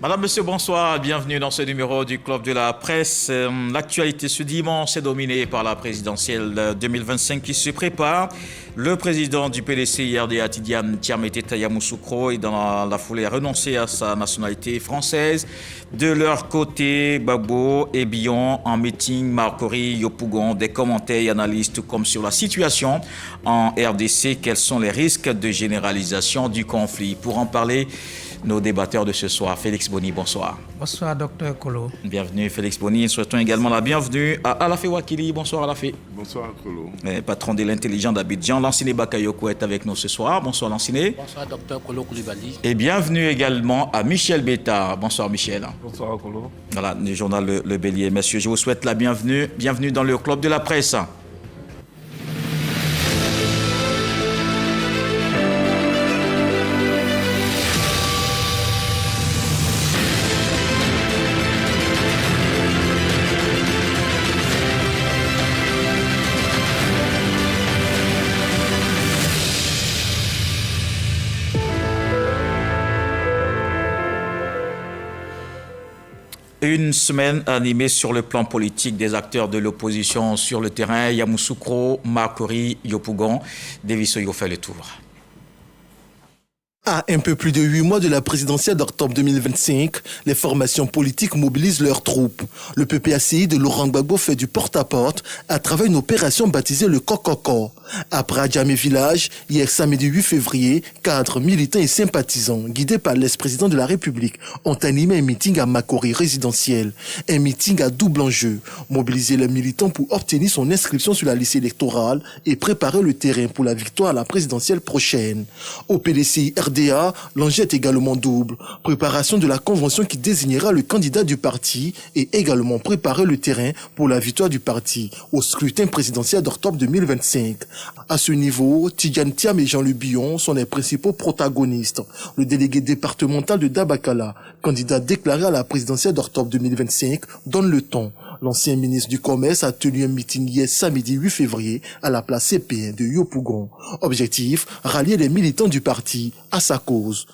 Madame, Monsieur, bonsoir. Bienvenue dans ce numéro du Club de la Presse. L'actualité ce dimanche est dominée par la présidentielle 2025 qui se prépare. Le président du PDC-IRDA, Tidiane Thiam-Eteta Yamoussoukro, est dans la foulée a renoncé à sa nationalité française. De leur côté, Gbagbo et Bion en meeting, Marcory, Yopougon, des commentaires et analyses tout comme sur la situation en RDC. Quels sont les risques de généralisation du conflit? Pour en parler, nos débatteurs de ce soir. Félix Boni, bonsoir. Bonsoir, docteur Kolo. Bienvenue, Félix Boni. Nous souhaitons également la bienvenue à Alafé Wakili. Bonsoir, Alafé. Bonsoir, Kolo. Patron de l'intelligent d'Abidjan. Lanciné Bakayoko est avec nous ce soir. Bonsoir, Lanciné. Bonsoir, docteur Kolo Koulibaly. Et bienvenue également à Michel Beta. Bonsoir, Michel. Bonsoir, Kolo. Voilà, le journal Le Bélier. Messieurs, je vous souhaite la bienvenue. Bienvenue dans le Club de la Presse. Une semaine animée sur le plan politique des acteurs de l'opposition sur le terrain. Yamoussoukro, Marcory, Yopougon, Devisoyo fait le tour. À un peu plus de 8 mois de la présidentielle d'octobre 2025, les formations politiques mobilisent leurs troupes. Le PPACI de Laurent Gbagbo fait du porte-à-porte à travers une opération baptisée le Kokoko. Après Adjamé Village, hier samedi 8 février, cadres, militants et sympathisants, guidés par l'ex-président de la République, ont animé un meeting à Marcory résidentiel. Un meeting à double enjeu. Mobiliser les militants pour obtenir son inscription sur la liste électorale et préparer le terrain pour la victoire à la présidentielle prochaine. Au PDCI RDA, l'enjeu est également double. Préparation de la convention qui désignera le candidat du parti et également préparer le terrain pour la victoire du parti au scrutin présidentiel d'octobre 2025. À ce niveau, Tidiane Thiam et Jean-Luc Bion sont les principaux protagonistes. Le délégué départemental de Dabakala, candidat déclaré à la présidentielle d'octobre 2025, donne le ton. L'ancien ministre du Commerce a tenu un meeting hier samedi 8 février à la place CP1 de Yopougon. Objectif, rallier les militants du parti à sa cause.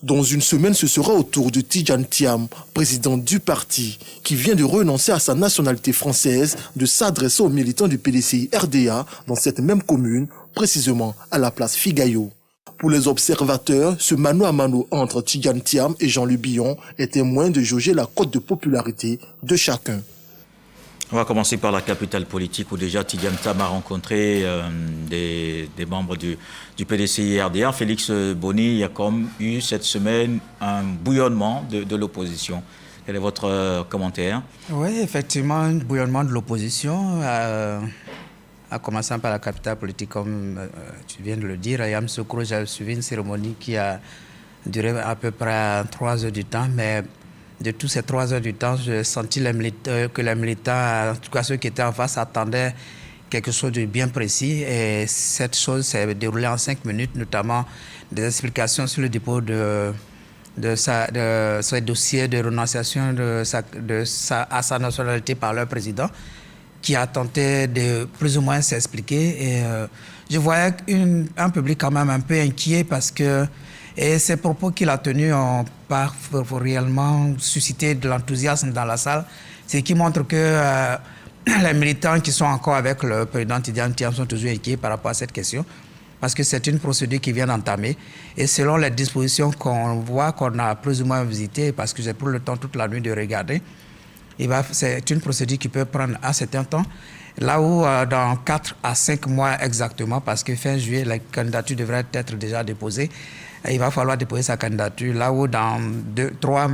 Dans une semaine, ce sera au tour de Tidiane Thiam, président du parti, qui vient de renoncer à sa nationalité française, de s'adresser aux militants du PDCI RDA dans cette même commune, précisément à la place Figayo. Pour les observateurs, ce mano à mano entre Tidiane Thiam et Jean-Luc Bion est témoin de jauger la cote de popularité de chacun. On va commencer par la capitale politique où déjà Tidiane Thiam a rencontré des membres du PDCI RDA. Félix Boni, il y a comme eu cette semaine un bouillonnement de l'opposition. Quel est votre commentaire? Oui, effectivement, un bouillonnement de l'opposition, en commençant par la capitale politique, comme tu viens de le dire. À Yamoussoukro, j'ai suivi une cérémonie qui a duré à peu près 3 heures du temps, mais de tous ces 3 heures du temps, j'ai senti que les militants, en tout cas ceux qui étaient en face, attendaient quelque chose de bien précis. Et cette chose s'est déroulée en 5 minutes, notamment des explications sur le dépôt de ce dossier de renonciation à sa nationalité par leur président, qui a tenté de plus ou moins s'expliquer. Et je voyais un public quand même un peu inquiet parce que ces propos qu'il a tenus ont réellement suscité de l'enthousiasme dans la salle, ce qui montre que les militants qui sont encore avec le président Tidiane Thiam sont toujours inquiets par rapport à cette question, parce que c'est une procédure qui vient d'entamer. Et selon les dispositions qu'on voit, qu'on a plus ou moins visitées, parce que j'ai pris le temps toute la nuit de regarder, c'est une procédure qui peut prendre un certain temps. Là où dans 4 à 5 mois exactement, parce que fin juillet, la candidature devrait être déjà déposée, il va falloir déposer sa candidature. Là où dans 3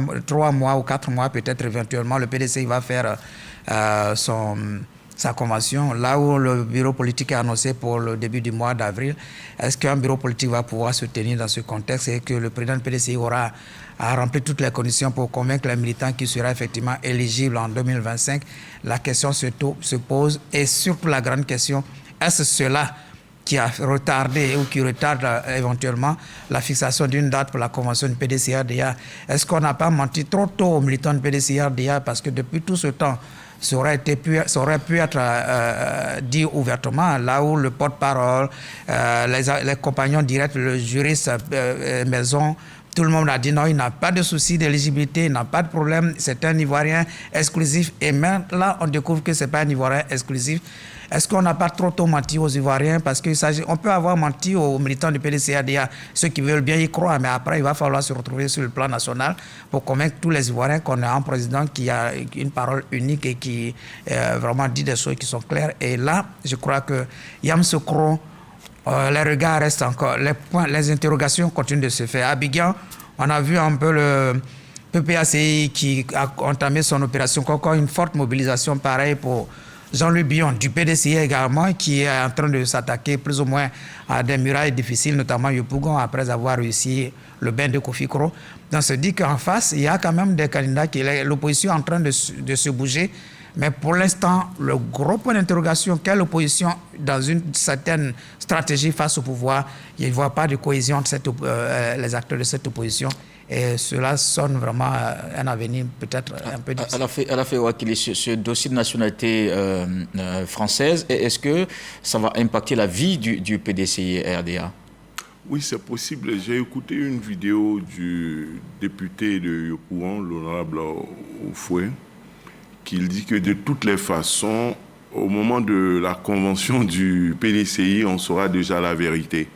mois ou 4 mois, peut-être éventuellement, le PDC va faire sa convention. Là où le bureau politique est annoncé pour le début du mois d'avril, est-ce qu'un bureau politique va pouvoir se tenir dans ce contexte et que le président du PDC aura à remplir toutes les conditions pour convaincre les militants qui sera effectivement éligible en 2025? La question se pose, et surtout la grande question, est-ce cela qui a retardé ou qui retarde éventuellement la fixation d'une date pour la convention du PDCI-RDA? Est-ce qu'on n'a pas menti trop tôt aux militants du PDCI-RDA, parce que depuis tout ce temps, ça aurait pu être dit ouvertement, là où le porte-parole, les compagnons directs, le juriste maison, Tout le monde a dit non, il n'a pas de souci d'éligibilité, il n'a pas de problème, c'est un Ivoirien exclusif. Et même là, on découvre que ce n'est pas un Ivoirien exclusif. Est-ce qu'on n'a pas trop menti aux Ivoiriens? Parce qu'on peut avoir menti aux militants du PDCADA, ceux qui veulent bien y croire, mais après, il va falloir se retrouver sur le plan national pour convaincre tous les Ivoiriens qu'on a un président qui a une parole unique et qui vraiment dit des choses qui sont claires. Et là, je crois que Yamoussoukro, les regards restent encore, les interrogations continuent de se faire. À Abidjan, on a vu un peu le PPACI qui a entamé son opération Coco, une forte mobilisation pareille pour Jean-Louis Bion du PDCI également, qui est en train de s'attaquer plus ou moins à des murailles difficiles, notamment Yopougon, après avoir réussi le bain de Kofi Kro. Donc, on se dit qu'en face, il y a quand même des candidats l'opposition est en train de se bouger. Mais pour l'instant, le gros point d'interrogation, quelle opposition dans une certaine stratégie face au pouvoir, il ne voit pas de cohésion entre les acteurs de cette opposition. Et cela sonne vraiment un avenir peut-être un peu difficile. Elle a fait Wakili, ce dossier de nationalité française, est-ce que ça va impacter la vie du PDCI RDA? Oui, c'est possible. J'ai écouté une vidéo du député de Yopougon, l'honorable Oufoué, qui dit que de toutes les façons, au moment de la convention du PDCI, on saura déjà la vérité.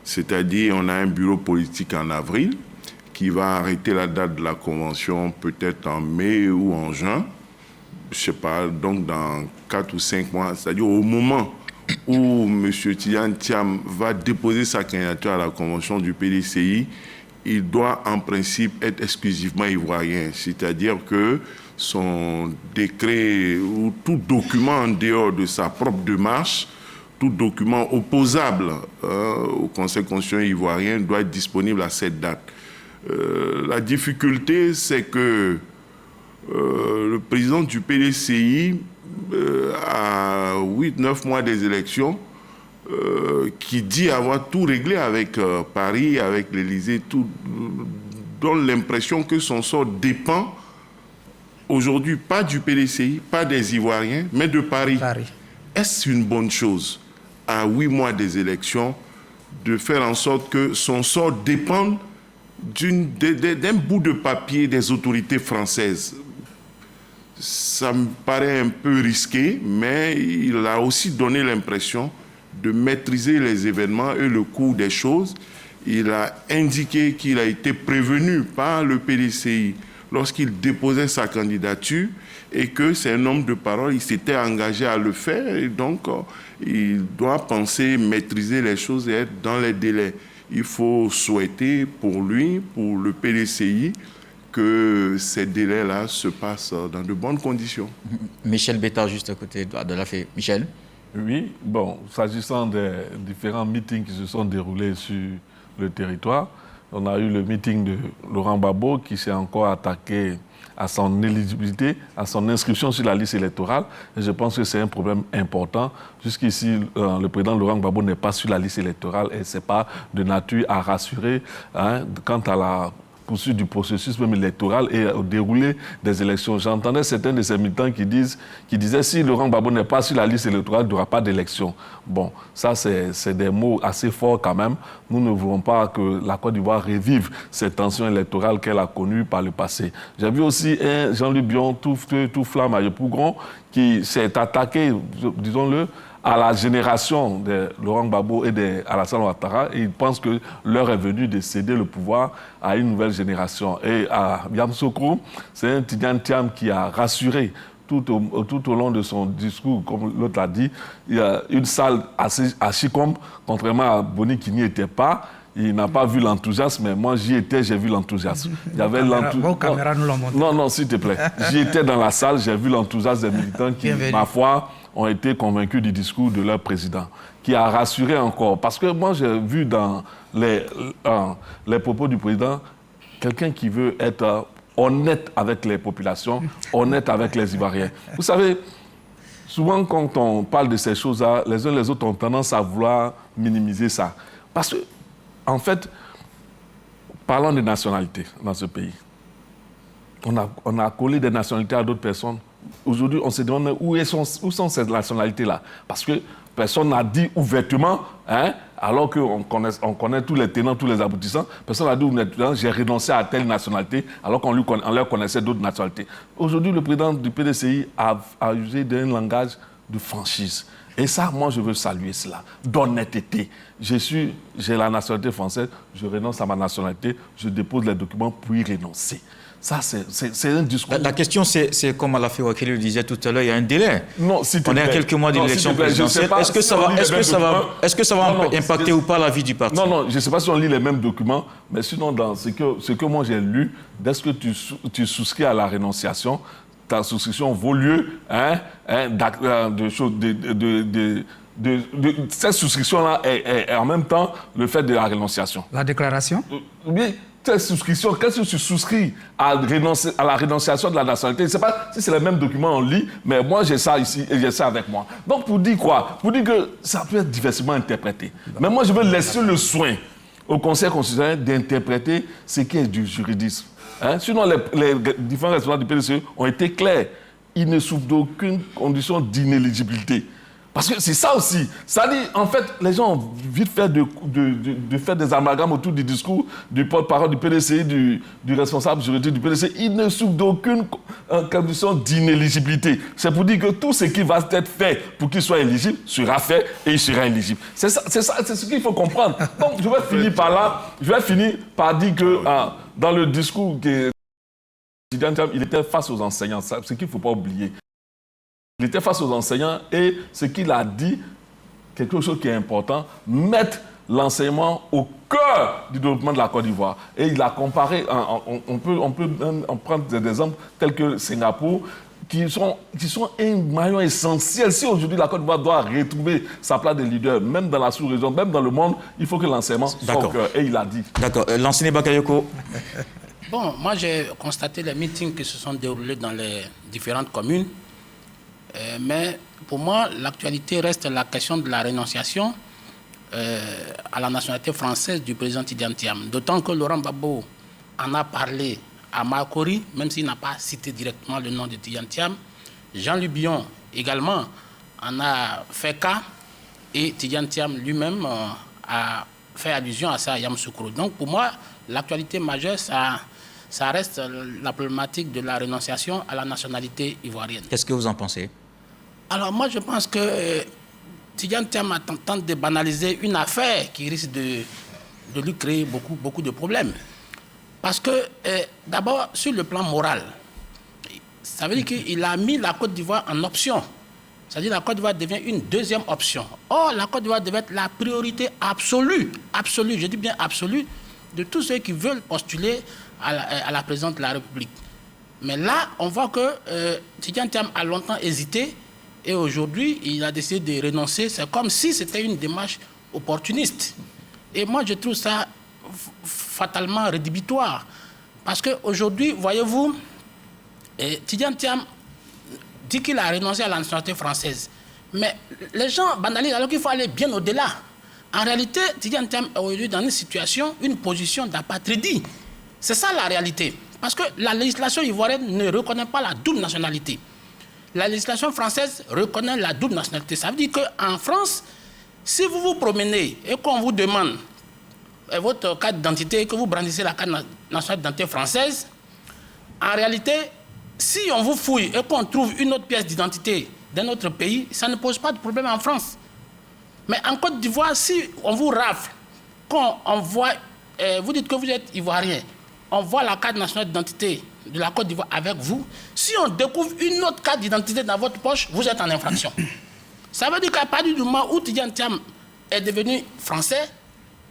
C'est-à-dire, on a un bureau politique en avril qui va arrêter la date de la convention peut-être en mai ou en juin, je ne sais pas, donc dans 4 ou 5 mois. C'est-à-dire au moment où M. Tidjane Thiam va déposer sa candidature à la convention du PDCI, il doit en principe être exclusivement ivoirien. C'est-à-dire que son décret ou tout document en dehors de sa propre démarche, tout document opposable au Conseil constitutionnel ivoirien doit être disponible à cette date. La difficulté, c'est que le président du PDCI, à 8-9 mois des élections, qui dit avoir tout réglé avec Paris, avec l'Élysée, tout, donne l'impression que son sort dépend aujourd'hui pas du PDCI, pas des Ivoiriens, mais de Paris. Est-ce une bonne chose, à 8 mois des élections, de faire en sorte que son sort dépende d'un bout de papier des autorités françaises? Ça me paraît un peu risqué, mais il a aussi donné l'impression de maîtriser les événements et le cours des choses. Il a indiqué qu'il a été prévenu par le PDCI lorsqu'il déposait sa candidature et que c'est un homme de parole, il s'était engagé à le faire et donc il doit penser maîtriser les choses et être dans les délais. Il faut souhaiter pour lui, pour le PDCI, que ces délais-là se passent dans de bonnes conditions. Michel Bétard, juste à côté de la fée. Michel? Oui, bon, s'agissant des différents meetings qui se sont déroulés sur le territoire, on a eu le meeting de Laurent Gbagbo qui s'est encore attaqué à son éligibilité, à son inscription sur la liste électorale. Et je pense que c'est un problème important. Jusqu'ici, le président Laurent Gbagbo n'est pas sur la liste électorale et ce n'est pas de nature à rassurer quant à la poursuite du processus même électoral et au déroulé des élections. J'entendais certains de ces militants qui disaient si Laurent Gbagbo n'est pas sur la liste électorale, il n'y aura pas d'élection. Bon, ça c'est des mots assez forts quand même. Nous ne voulons pas que la Côte d'Ivoire revive cette tension électorale qu'elle a connue par le passé. J'ai vu aussi un Jean-Louis Bion tout flamme à Yopougon qui s'est attaqué, disons-le, à la génération de Laurent Gbagbo et d'Alassane Ouattara. Et ils pensent que l'heure est venue de céder le pouvoir à une nouvelle génération. Et à Yamoussoukro, c'est un Tidjane Thiam qui a rassuré tout au long de son discours, comme l'autre l'a dit. Il y a une salle à Chikombe, contrairement à Boni qui n'y était pas. Il n'a pas vu l'enthousiasme, mais moi j'y étais, j'ai vu l'enthousiasme. Il y avait vos caméras nous l'ont montré. Non, s'il te plaît. J'y étais dans la salle, j'ai vu l'enthousiasme des militants qui, ma foi, ont été convaincus du discours de leur président, qui a rassuré encore. Parce que moi, j'ai vu dans les propos du président quelqu'un qui veut être honnête avec les populations, honnête avec les Ivoiriens. Vous savez, souvent quand on parle de ces choses-là, les uns les autres ont tendance à vouloir minimiser ça. Parce que, en fait, parlant de nationalité dans ce pays, on a collé des nationalités à d'autres personnes. Aujourd'hui, on se demande où sont ces nationalités-là. Parce que personne n'a dit ouvertement alors qu'on connaît tous les tenants, tous les aboutissants. Personne n'a dit, j'ai renoncé à telle nationalité, alors qu'on leur connaissait d'autres nationalités. Aujourd'hui, le président du PDCI a usé d'un langage de franchise. Et ça, moi, je veux saluer cela, d'honnêteté. J'ai la nationalité française, je renonce à ma nationalité, je dépose les documents pour y renoncer. Ça, c'est un discours. La question, c'est comme Alafi Wakili le disait tout à l'heure, il y a un délai. Non, s'il te plaît. On est à quelques mois de l'élection présidentielle. Est-ce que ça va impacter ou pas la vie du parti? Non, je ne sais pas si on lit les mêmes documents, mais sinon, dans ce que moi j'ai lu, dès que tu souscris à la renonciation, ta souscription vaut lieu cette souscription-là est en même temps le fait de la renonciation. La déclaration? Oui, cette souscription, qu'est-ce que tu souscris à la renonciation de la nationalité? Je ne sais pas si c'est les mêmes documents on lit, mais moi j'ai ça ici et j'ai ça avec moi. Donc pour dire quoi? Pour dire que ça peut être diversement interprété. Mais moi je veux laisser le soin au Conseil constitutionnel d'interpréter ce qui est du juridisme. Sinon, les différents responsables du PDCE ont été clairs. Ils ne souffrent d'aucune condition d'inéligibilité. Parce que c'est ça aussi. Ça dit, en fait, les gens ont vite fait de faire des amalgames autour du discours du porte-parole du PDCI, du responsable juridique du PDCI. Ils ne souffrent d'aucune condition d'inéligibilité. C'est pour dire que tout ce qui va être fait pour qu'il soit éligible sera fait et il sera éligible. C'est ce qu'il faut comprendre. Donc, je vais finir par là. Je vais finir par dire que dans le discours il était face aux enseignants. C'est ce qu'il ne faut pas oublier. Il était face aux enseignants et ce qu'il a dit, quelque chose qui est important, mettre l'enseignement au cœur du développement de la Côte d'Ivoire. Et il a comparé, on peut prendre des exemples tels que Singapour, qui sont un maillon essentiel. Si aujourd'hui la Côte d'Ivoire doit retrouver sa place de leader, même dans la sous-région, même dans le monde, il faut que l'enseignement soit au cœur. Et il a dit. D'accord. L'enseignant Bakayoko. Bon, moi j'ai constaté les meetings qui se sont déroulés dans les différentes communes. Mais pour moi, l'actualité reste la question de la renonciation à la nationalité française du président Tidjane Thiam. D'autant que Laurent Gbagbo en a parlé à Makori, même s'il n'a pas cité directement le nom de Tidjane Thiam. Jean-Luc Bion également en a fait cas et Tidjane Thiam lui-même a fait allusion à ça à Yamoussoukro. Donc pour moi, l'actualité majeure, ça reste la problématique de la renonciation à la nationalité ivoirienne. Qu'est-ce que vous en pensez? Alors moi, je pense que Tidjane Thiam tente de banaliser une affaire qui risque de lui créer beaucoup de problèmes. Parce que, d'abord, sur le plan moral, ça veut dire qu'il a mis la Côte d'Ivoire en option. C'est-à-dire que la Côte d'Ivoire devient une deuxième option. Or, la Côte d'Ivoire devait être la priorité absolue, je dis bien absolue, de tous ceux qui veulent postuler à la présidence de la République. Mais là, on voit que Tidjane Thiam a longtemps hésité et aujourd'hui, il a décidé de renoncer. C'est comme si c'était une démarche opportuniste. Et moi, je trouve ça fatalement rédhibitoire. Parce qu'aujourd'hui, voyez-vous, Tidjane Thiam dit qu'il a renoncé à la nationalité française. Mais les gens banalisent alors qu'il faut aller bien au-delà. En réalité, Tidjane Thiam est aujourd'hui dans une situation, une position d'apatridie. C'est ça la réalité. Parce que la législation ivoirienne ne reconnaît pas la double nationalité. La législation française reconnaît la double nationalité. Ça veut dire qu'en France, si vous vous promenez et qu'on vous demande votre carte d'identité, que vous brandissez la carte nationale d'identité française, en réalité, si on vous fouille et qu'on trouve une autre pièce d'identité d'un autre pays, ça ne pose pas de problème en France. Mais en Côte d'Ivoire, si on vous rafle, qu'on voit, vous dites que vous êtes ivoirien, on voit la carte nationale d'identité de la Côte d'Ivoire avec vous, si on découvre une autre carte d'identité dans votre poche, vous êtes en infraction. Ça veut dire qu'à partir du moment où Tidjane Thiam est devenu français,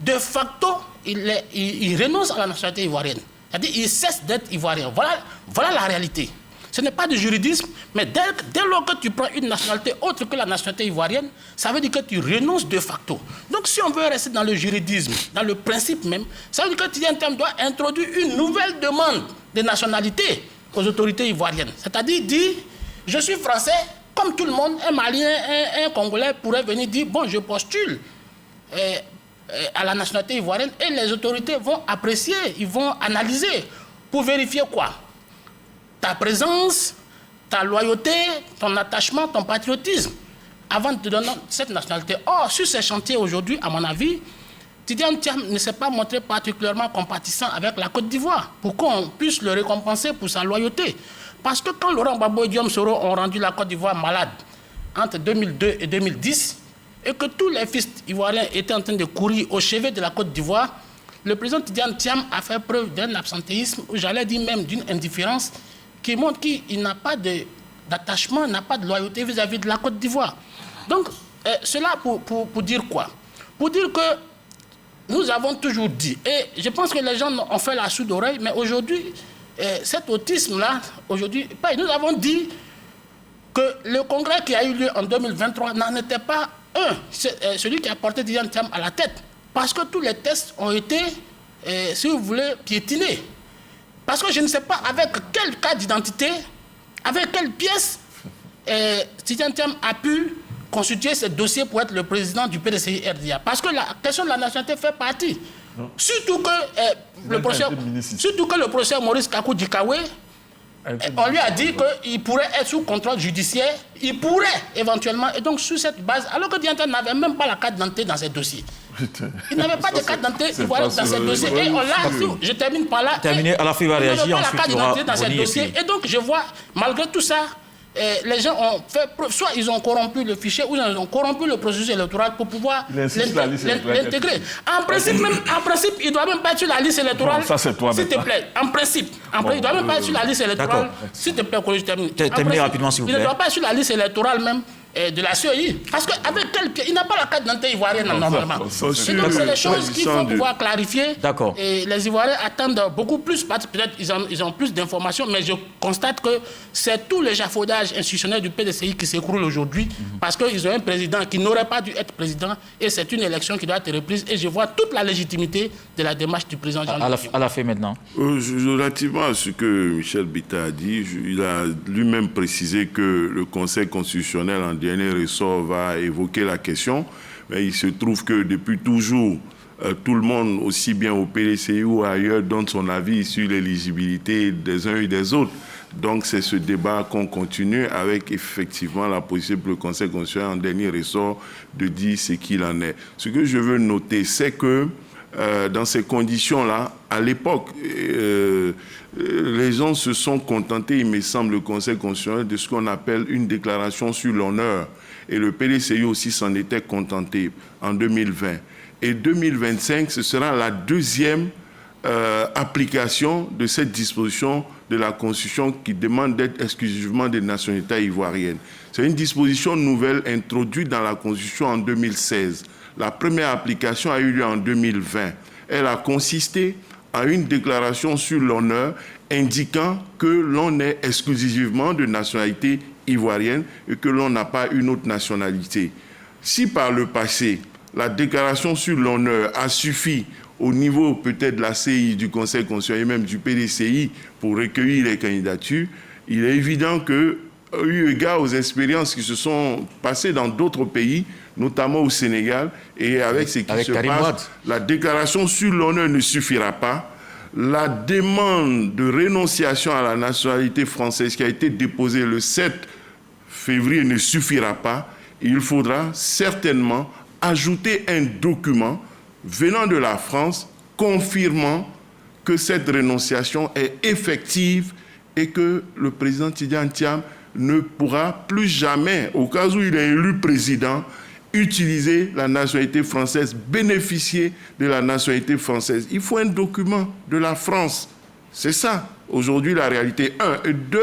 de facto, il renonce à la nationalité ivoirienne. C'est-à-dire qu'il cesse d'être ivoirien. Voilà la réalité. Ce n'est pas du juridisme, mais dès lors que tu prends une nationalité autre que la nationalité ivoirienne, ça veut dire que tu renonces de facto. Donc si on veut rester dans le juridisme, dans le principe même, ça veut dire que Tidjane Thiam doit introduire une nouvelle demande de nationalité aux autorités ivoiriennes. C'est-à-dire dire, je suis français, comme tout le monde, un Malien, un Congolais pourrait venir dire, bon, je postule à la nationalité ivoirienne et les autorités vont apprécier, ils vont analyser pour vérifier quoi? Ta présence, ta loyauté, ton attachement, ton patriotisme. avant de donner cette nationalité. Or, sur ces chantiers aujourd'hui, à mon avis, Tidiane Thiam ne s'est pas montré particulièrement compatissant avec la Côte d'Ivoire pour qu'on puisse le récompenser pour sa loyauté. Parce que quand Laurent Gbagbo et Guillaume Soro ont rendu la Côte d'Ivoire malade entre 2002 et 2010, et que tous les fils ivoiriens étaient en train de courir au chevet de la Côte d'Ivoire, le président Tidiane Thiam a fait preuve d'un absentéisme, ou j'allais dire même d'une indifférence, qui montre qu'il n'a pas d'attachement, n'a pas de loyauté vis-à-vis de la Côte d'Ivoire. Donc, cela pour dire quoi? Pour dire que nous avons toujours dit, et je pense que les gens ont fait la sourde oreille, mais aujourd'hui, cet autisme-là, aujourd'hui, nous avons dit que le congrès qui a eu lieu en 2023 n'en était pas un, celui qui a porté Tidiane Thiam à la tête. Parce que tous les tests ont été, si vous voulez, piétinés. Parce que je ne sais pas avec quel cas d'identité, avec quelle pièce Tidiane Thiam a pu constituer ce dossier pour être le président du PDCI RDA. Parce que la question de la nationalité fait partie. Surtout que, le professeur Maurice Kakou Dikawe, on lui a dit qu'il pourrait être sous contrôle judiciaire, il pourrait éventuellement, et donc sur cette base, alors que Tidiane Thiam n'avait même pas la carte d'identité dans ses dossiers. Il n'avait pas de carte d'identité dans ses dossiers. Et on l'a, je termine par là. Terminé, à la fin, il va réagir. Il n'avait pas la carte d'identité dans ses dossiers. Et donc je vois, malgré tout ça, les gens ont fait preuve, soit ils ont corrompu le fichier, ou ils ont corrompu le processus électoral pour pouvoir l'intégrer. En principe, il ne doit même pas être sur la liste électorale. S'il te plaît, en principe, il ne doit même pas être sur la liste électorale. S'il te plaît, je termine. Terminez rapidement, s'il vous plaît. Il ne doit pas être sur la liste électorale même de la CEI. Parce qu'avec quel pied, il n'a pas la carte d'identité ivoirienne normalement. Et donc c'est les choses qu'il faut pouvoir clarifier. D'accord. Et les Ivoiriens attendent beaucoup plus, peut-être ils ont plus d'informations, mais je constate que c'est tout l'échafaudage institutionnel du PDCI qui s'écroule aujourd'hui, parce qu'ils ont un président qui n'aurait pas dû être président, et c'est une élection qui doit être reprise, et je vois toute la légitimité de la démarche du président Jean-Luc. À la fin maintenant. Relativement à ce que Michel Bitta a dit, il a lui-même précisé que le Conseil constitutionnel en dernier ressort va évoquer la question, mais il se trouve que depuis toujours, tout le monde, aussi bien au PDCI ou ailleurs, donne son avis sur l'éligibilité des uns et des autres. Donc c'est ce débat qu'on continue avec effectivement la possibilité pour le Conseil constitutionnel en dernier ressort de dire ce qu'il en est. Ce que je veux noter, c'est que dans ces conditions-là, à l'époque, les gens se sont contentés, il me semble, le Conseil constitutionnel, de ce qu'on appelle une déclaration sur l'honneur. Et le PDCI aussi s'en était contenté en 2020. Et 2025, ce sera la deuxième application de cette disposition de la Constitution qui demande d'être exclusivement des nationalités ivoiriennes. C'est une disposition nouvelle introduite dans la Constitution en 2016. La première application a eu lieu en 2020. Elle a consisté en une déclaration sur l'honneur indiquant que l'on est exclusivement de nationalité ivoirienne et que l'on n'a pas une autre nationalité. Si par le passé, la déclaration sur l'honneur a suffi au niveau peut-être de la CI, du Conseil constitutionnel et même du PDCI pour recueillir les candidatures, il est évident que, eu égard aux expériences qui se sont passées dans d'autres pays, notamment au Sénégal, et avec ce qui se passe, la déclaration sur l'honneur ne suffira pas. La demande de rénonciation à la nationalité française qui a été déposée le 7 février ne suffira pas. Il faudra certainement ajouter un document venant de la France confirmant que cette rénonciation est effective et que le président Tidiane Thiam ne pourra plus jamais, au cas où il est élu président, utiliser la nationalité française, bénéficier de la nationalité française. Il faut un document de la France. C'est ça, aujourd'hui, la réalité. 1. Et 2,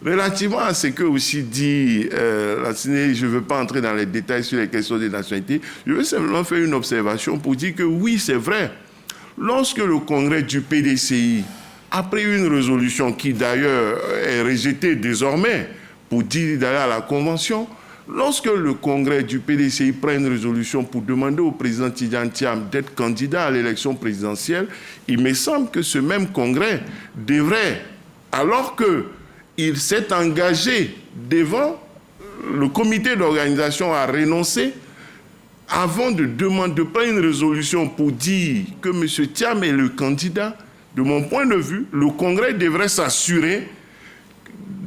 relativement à ce que aussi dit Lassine, je ne veux pas entrer dans les détails sur les questions des nationalités, je veux simplement faire une observation pour dire que oui, c'est vrai. Lorsque le congrès du PDCI a pris une résolution qui d'ailleurs est rejetée désormais pour dire d'aller à la Convention, lorsque le congrès du PDCI prend une résolution pour demander au président Tidiane Thiam d'être candidat à l'élection présidentielle, il me semble que ce même congrès devrait, alors qu'il s'est engagé devant le comité d'organisation à renoncer, avant de prendre une résolution pour dire que M. Thiam est le candidat, de mon point de vue, le congrès devrait s'assurer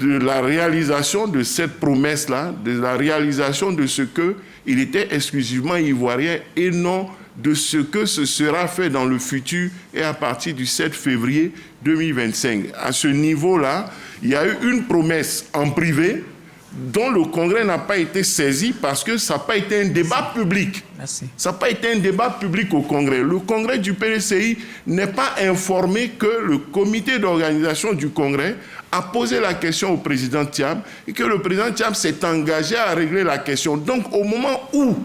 de la réalisation de cette promesse-là, de la réalisation de ce qu'il était exclusivement ivoirien et non de ce que ce sera fait dans le futur et à partir du 7 février 2025. À ce niveau-là, il y a eu une promesse en privé dont le Congrès n'a pas été saisi parce que ça n'a pas été un débat public. Merci. Ça n'a pas été un débat public au Congrès. Le Congrès du PDCI n'est pas informé que le comité d'organisation du Congrès a posé la question au président Thiam et que le président Thiam s'est engagé à régler la question. Donc, au moment où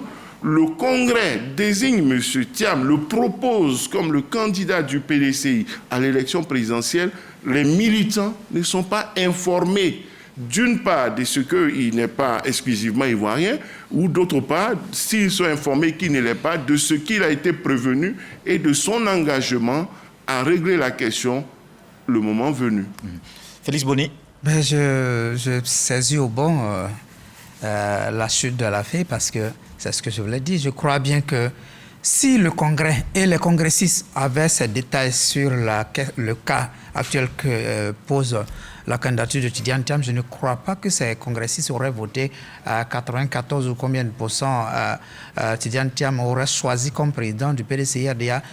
le Congrès désigne M. Thiam, le propose comme le candidat du PDCI à l'élection présidentielle, les militants ne sont pas informés d'une part de ce qu'il n'est pas exclusivement ivoirien, ou d'autre part, s'ils sont informés qu'il ne l'est pas, de ce qu'il a été prévenu et de son engagement à régler la question le moment venu. Félix Boni. Ben, je saisis au bon la chute de l'affaire parce que c'est ce que je voulais dire. Je crois bien que si le Congrès et les congressistes avaient ces détails sur le cas actuel que pose la candidature de Tidiane Thiam, je ne crois pas que ces congressistes auraient voté à 94 ou combien de pourcents. Tidiane Thiam aurait choisi comme président du PDCI-RDA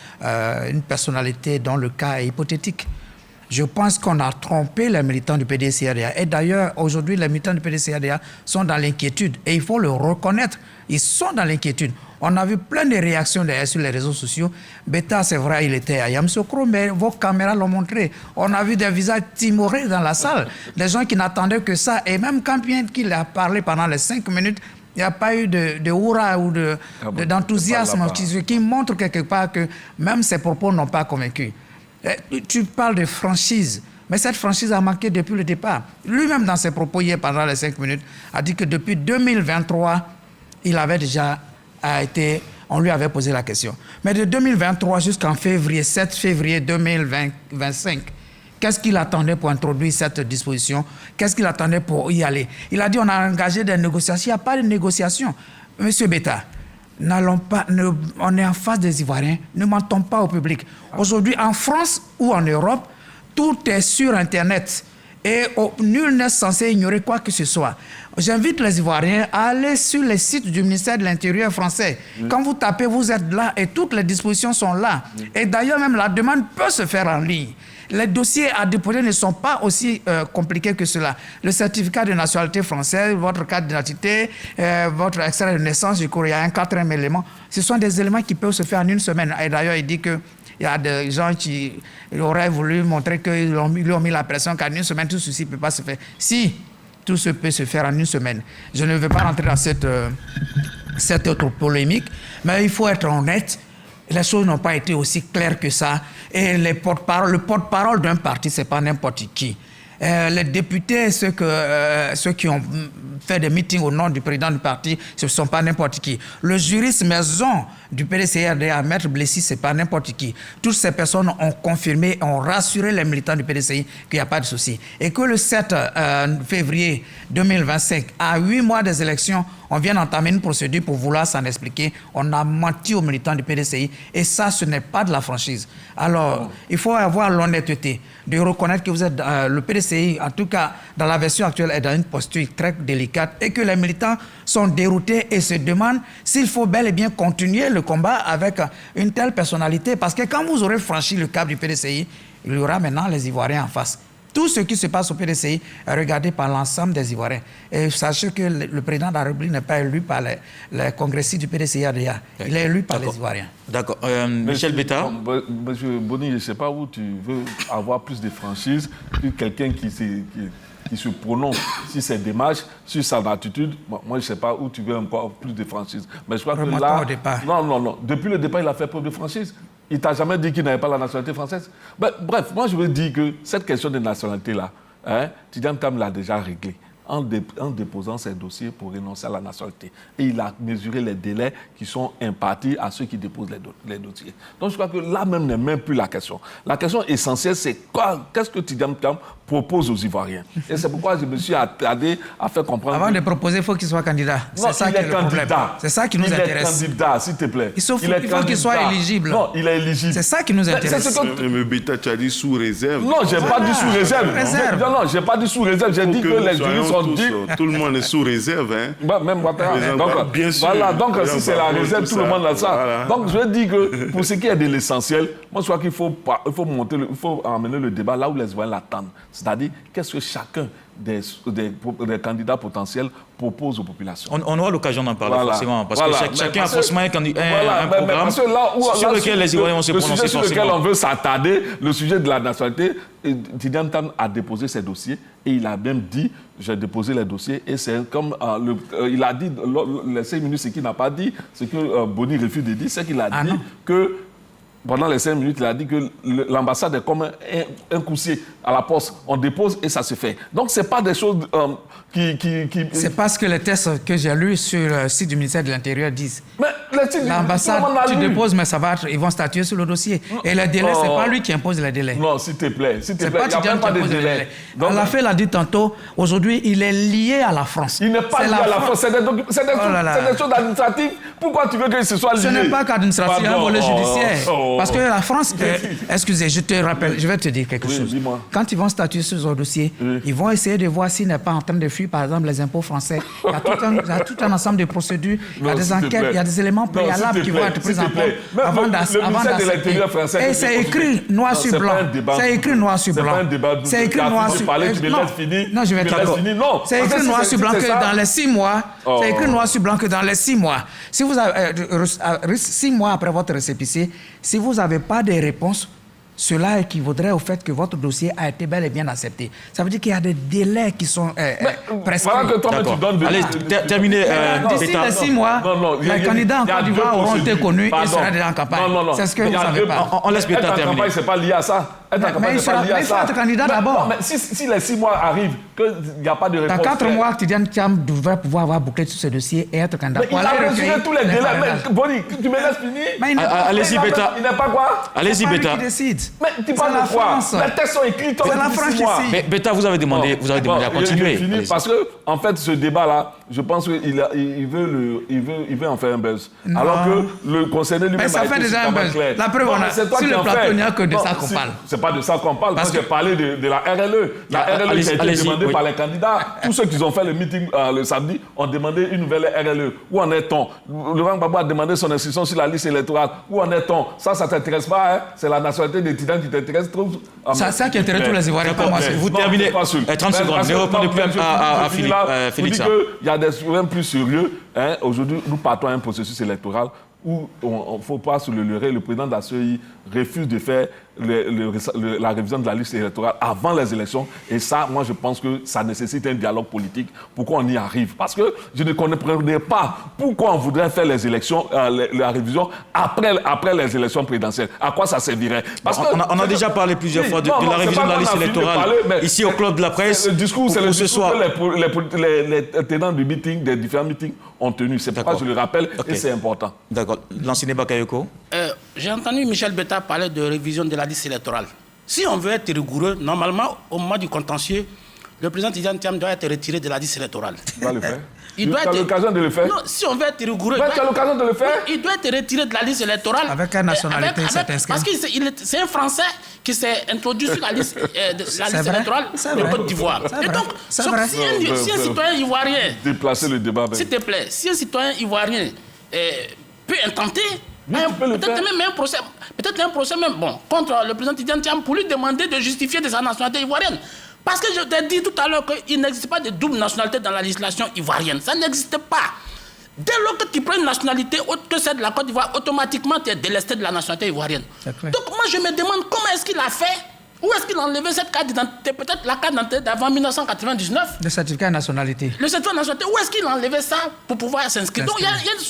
une personnalité dont le cas est hypothétique. Je pense qu'on a trompé les militants du PDCI-RDA. Et d'ailleurs, aujourd'hui, les militants du PDCI-RDA sont dans l'inquiétude. Et il faut le reconnaître, ils sont dans l'inquiétude. On a vu plein de réactions d'ailleurs sur les réseaux sociaux. Beta, c'est vrai, il était à Yamoussoukro, mais vos caméras l'ont montré. On a vu des visages timorés dans la salle, des gens qui n'attendaient que ça. Et même quand bien qu'il a parlé pendant les 5 minutes, il n'y a pas eu de hurrah ou d'enthousiasme, ce qui montre quelque part que même ses propos n'ont pas convaincu. Tu parles de franchise, mais cette franchise a manqué depuis le départ. Lui-même, dans ses propos hier pendant les 5 minutes, a dit que depuis 2023, il avait déjà on lui avait posé la question. Mais de 2023 jusqu'en février, 7 février 2025, qu'est-ce qu'il attendait pour introduire cette disposition? Qu'est-ce qu'il attendait pour y aller? Il a dit on a engagé des négociations. Il n'y a pas de négociations. Monsieur Beta, on est en face des Ivoiriens, ne mentons pas au public. Aujourd'hui, en France ou en Europe, tout est sur Internet et nul n'est censé ignorer quoi que ce soit. J'invite les Ivoiriens à aller sur les sites du ministère de l'Intérieur français. Quand vous tapez, vous êtes là et toutes les dispositions sont là. Et d'ailleurs, même la demande peut se faire en ligne. Les dossiers à déposer ne sont pas aussi compliqués que cela. Le certificat de nationalité française, votre carte d'identité, votre extrait de naissance, je crois, il y a un 4e élément. Ce sont des éléments qui peuvent se faire en une semaine. Et d'ailleurs, il dit qu'il y a des gens qui auraient voulu montrer qu'ils lui ont mis la pression qu'en une semaine, tout ceci ne peut pas se faire. Si tout ce peut se faire en une semaine. Je ne veux pas rentrer dans cette autre polémique, mais il faut être honnête. Les choses n'ont pas été aussi claires que ça. Et le porte-parole d'un parti, ce n'est pas n'importe qui. Les députés, ceux qui ont fait des meetings au nom du président du parti, ce ne sont pas n'importe qui. Le juriste maison du PDCI-RDA, Maître Blessis, ce n'est pas n'importe qui. Toutes ces personnes ont confirmé, ont rassuré les militants du PDCI qu'il n'y a pas de souci. Et que le 7 février 2025, à 8 mois des élections, on vient d'entamer une procédure pour vouloir s'en expliquer. On a menti aux militants du PDCI et ça, ce n'est pas de la franchise. Alors, il faut avoir l'honnêteté de reconnaître que vous êtes le PDCI, en tout cas dans la version actuelle, est dans une posture très délicate et que les militants sont déroutés et se demandent s'il faut bel et bien continuer le combat avec une telle personnalité. Parce que quand vous aurez franchi le cap du PDCI, il y aura maintenant les Ivoiriens en face. Tout ce qui se passe au PDCI est regardé par l'ensemble des Ivoiriens. Et sachez que le président de la République n'est pas élu par les congressistes du PDCI-RDA. Il est élu par les Ivoiriens. D'accord. Michel Beta. Monsieur Boni, je ne sais pas où tu veux avoir plus de franchise que quelqu'un qui se prononce sur ses démarches, sur sa attitude. Moi, je ne sais pas où tu veux encore plus de franchise. Mais je crois que là... au départ. Non. Depuis le départ, il a fait preuve de franchise. Il ne t'a jamais dit qu'il n'avait pas la nationalité française. Bref, moi je veux dire que cette question de nationalité-là, Tidiane Thiam l'a déjà réglée. en déposant ses dossiers pour renoncer à la nationalité. Et il a mesuré les délais qui sont impartis à ceux qui déposent les dossiers. Donc je crois que là même n'est même plus la question. La question essentielle, c'est qu'est-ce que Tidiane Thiam propose aux Ivoiriens. Et c'est pourquoi je me suis attardé à faire comprendre... Avant de proposer, il faut qu'il soit candidat. C'est ça qui est le problème. C'est ça qui nous intéresse. Il est candidat, s'il te plaît. Il faut qu'il soit éligible. Non, il est éligible. C'est ça qui nous intéresse. Mais Beta, tu as dit sous réserve. Non, je n'ai pas dit sous réserve. Non, je n'ai pas dit sous réserve. J'ai dit que les juristes sont dit... Tout le monde est sous réserve. Hein. Même donc, bien sûr. Voilà, donc si c'est la réserve, tout le monde a ça. Voilà. Donc je dis que pour ce qui est de l'essentiel, moi je crois qu'il faut amener le débat là où les Ivoiriens l'attendent. C'est-à-dire, qu'est-ce que chacun des candidats potentiels propose aux populations. On aura l'occasion d'en parler forcément, parce que chacun a forcément un programme sur lequel les Ivoiriens vont se prononcer sur lequel on veut s'attarder, le sujet de la nationalité. Tidiane Thiam a déposé ses dossiers et il a même dit, j'ai déposé les dossiers et c'est comme, il a dit, les 5 minutes, ce qu'il n'a pas dit, ce que Boni refuse de dire, c'est qu'il a dit que pendant les 5 minutes, il a dit que l'ambassade est comme un coussier à la poste. On dépose et ça se fait. Donc, ce n'est pas des choses qui... C'est parce que les tests que j'ai lus sur le site du ministère de l'Intérieur disent. Mais l'ambassade, tu déposes, mais ça va ils vont statuer sur le dossier. Et le délai, ce n'est pas lui qui impose les délais. Non, s'il te plaît. C'est pas Tidiane qui impose les délais. Alafé l'a dit tantôt, aujourd'hui, il est lié à la France. Il n'est pas lié à la France. C'est des choses administratives. Pourquoi tu veux que ce soit lié? Ce n'est pas qu'administratif, c'est un volet judiciaire. Parce que la France, excusez, je te rappelle, je vais te dire quelque chose. Quand ils vont statuer sur ce dossier, ils vont essayer de voir s'il n'est pas en train de fuir, par exemple, les impôts français. Il y a tout un ensemble de procédures, il y a des enquêtes, il y a des éléments préalables qui vont être pris en compte avant d'accepter. Et c'est écrit noir sur blanc. C'est écrit noir sur blanc. C'est écrit noir sur blanc. Non, je vais te dire. C'est écrit noir sur blanc que dans les 6 mois, c'est écrit noir sur blanc que dans les 6 mois, si vous avez 6 mois après votre récépissé, si vous n'avez pas de réponse, cela équivaudrait au fait que votre dossier a été bel et bien accepté. Ça veut dire qu'il y a des délais qui sont prescrits. Voilà que toi, tu donnes Allez, terminez. D'ici les 6 mois, les candidats en Côte d'Ivoire auront été connus et seront déjà en campagne. C'est ce que vous ne savez pas. On laisse Beta terminer. Campagne, c'est pas lié à ça. Mais il faut être candidat d'abord. Mais si les 6 mois arrivent, qu'il n'y a pas de réponse... Dans 4 mois, Tidiane Thiam devrait pouvoir avoir bouclé tous ses dossiers et être candidat. Mais il a mesuré tous les délais. Boni, tu me laisses finir? Allez-y, Beta. Il n'est pas quoi? Allez-y, Beta. C'est qui décide. Mais tu parles de quoi? Les textes sont écrits. C'est la France qui décide. Mais Beta, vous avez demandé à continuer. Je finis parce que, en fait, ce débat-là, je pense qu'il veut en faire un buzz. Non. Alors que le concerné lui-même. Mais ça fait déjà un buzz. La preuve, sur le plateau, il n'y a que de ça qu'on parle. C'est pas de ça qu'on parle. Parce que j'ai parlé de la RLE. La RLE qui a été demandée par les candidats. Tous ceux qui ont fait le meeting le samedi ont demandé une nouvelle RLE. Où en est-on? Laurent Gbagbo a demandé son inscription sur la liste électorale. Où en est-on? Ça ne t'intéresse pas. Hein? C'est la nationalité des Titans qui t'intéresse trop. C'est ça qui intéresse tous les Ivoiriens. Vous terminez. 30 secondes. Ne répondez plus à Félix. Il y a des problèmes plus sérieux. Aujourd'hui, nous partons à un processus électoral où il ne faut pas se le leurrer. Le président de la CEI refuse de faire la révision de la liste électorale avant les élections. Et ça, moi, je pense que ça nécessite un dialogue politique pour qu'on y arrive. Parce que je ne comprenais pas pourquoi on voudrait faire les élections, la révision après les élections présidentielles. À quoi ça servirait? Parce qu'on a déjà parlé plusieurs fois de la révision de la liste électorale ici au Club de la Presse. Le discours, c'est le discours que les tenants du meeting, des différents meetings ont tenu. C'est pourquoi je le rappelle et c'est important. D'accord. L'ancien Bakayoko. J'ai entendu Michel Beta parler de révision de la liste électorale. Si on veut être rigoureux, normalement, au moment du contentieux, le président Tidiane Thiam doit être retiré de la liste électorale. Il va le faire. Tu as l'occasion de le faire. Non, si on veut être rigoureux, tu as l'occasion de le faire. Il doit être retiré de la liste électorale. Avec une nationalité, c'est inscrit. Parce que c'est un Français qui s'est introduit sur la liste électorale de Côte d'Ivoire. Et donc, si un citoyen ivoirien... Déplacer le débat. S'il te plaît, si un citoyen ivoirien peut intenter... Peut-être un procès même contre le président Tidiane Thiam pour lui demander de justifier de sa nationalité ivoirienne. Parce que je t'ai dit tout à l'heure qu'il n'existe pas de double nationalité dans la législation ivoirienne. Ça n'existe pas. Dès lors que tu prends une nationalité autre que celle de la Côte d'Ivoire, automatiquement tu es délesté de la nationalité ivoirienne. Donc moi je me demande comment est-ce qu'il a fait Où est-ce qu'il a enlevé cette carte d'identité? Peut-être la carte d'identité d'avant 1999. Le certificat de nationalité. Le certificat de nationalité, où est-ce qu'il a enlevé ça pour pouvoir s'inscrire? Donc il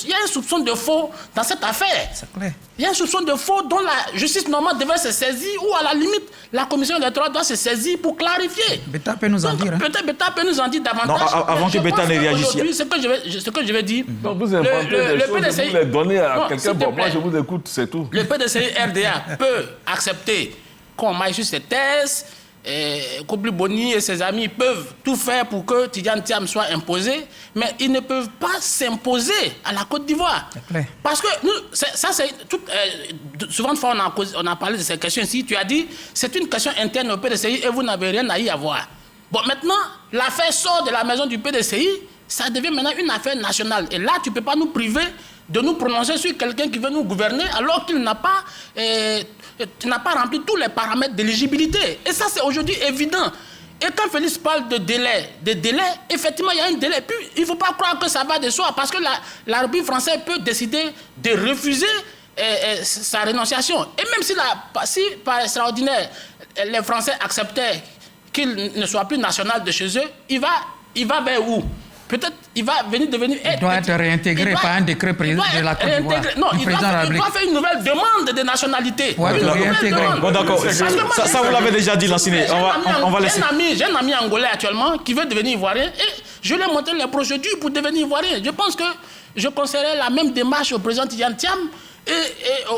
y a un soupçon de faux dans cette affaire. C'est clair. Il y a un soupçon de faux dont la justice normale devait se saisir, ou à la limite, la commission électorale doit se saisir pour clarifier. Beta peut nous en dire. Peut-être Beta peut nous en dire davantage. Non, avant que Beta ne réagisse. Ce que je vais dire. Donc vous inventez des choses, PDCI, vous les donnez à quelqu'un. Bon, moi plaît. je vous écoute, c'est tout. Le PDCI RDA peut accepter qu'on maille sur ses thèses, Kobli Boni et ses amis peuvent tout faire pour que Tidjane Thiam soit imposé, mais ils ne peuvent pas s'imposer à la Côte d'Ivoire. Parce que nous, souvent de fois on a parlé de ces questions ici, tu as dit c'est une question interne au PDCI et vous n'avez rien à y avoir. Bon, maintenant, l'affaire sort de la maison du PDCI, ça devient maintenant une affaire nationale. Et là, tu ne peux pas nous priver de nous prononcer sur quelqu'un qui veut nous gouverner alors qu'il n'a pas rempli tous les paramètres d'éligibilité. Et ça, c'est aujourd'hui évident. Et quand Félix parle de délai, effectivement, il y a un délai. Puis, il ne faut pas croire que ça va de soi, parce que la République française peut décider de refuser sa rénonciation. Et même si par extraordinaire, les Français acceptaient qu'il ne soit plus national de chez eux, il va vers où? Peut-être il va devenir... Il doit être réintégré par un décret de la Côte d'Ivoire. Non, il doit faire une nouvelle demande de nationalité. Ouais, bon, d'accord. Ça, vous l'avez déjà dit, Lanciné. On va laisser. J'ai un ami angolais actuellement qui veut devenir ivoirien et je lui ai montré les procédures pour devenir ivoirien. Je pense que je conseillerais la même démarche au président Tidjane Thiam et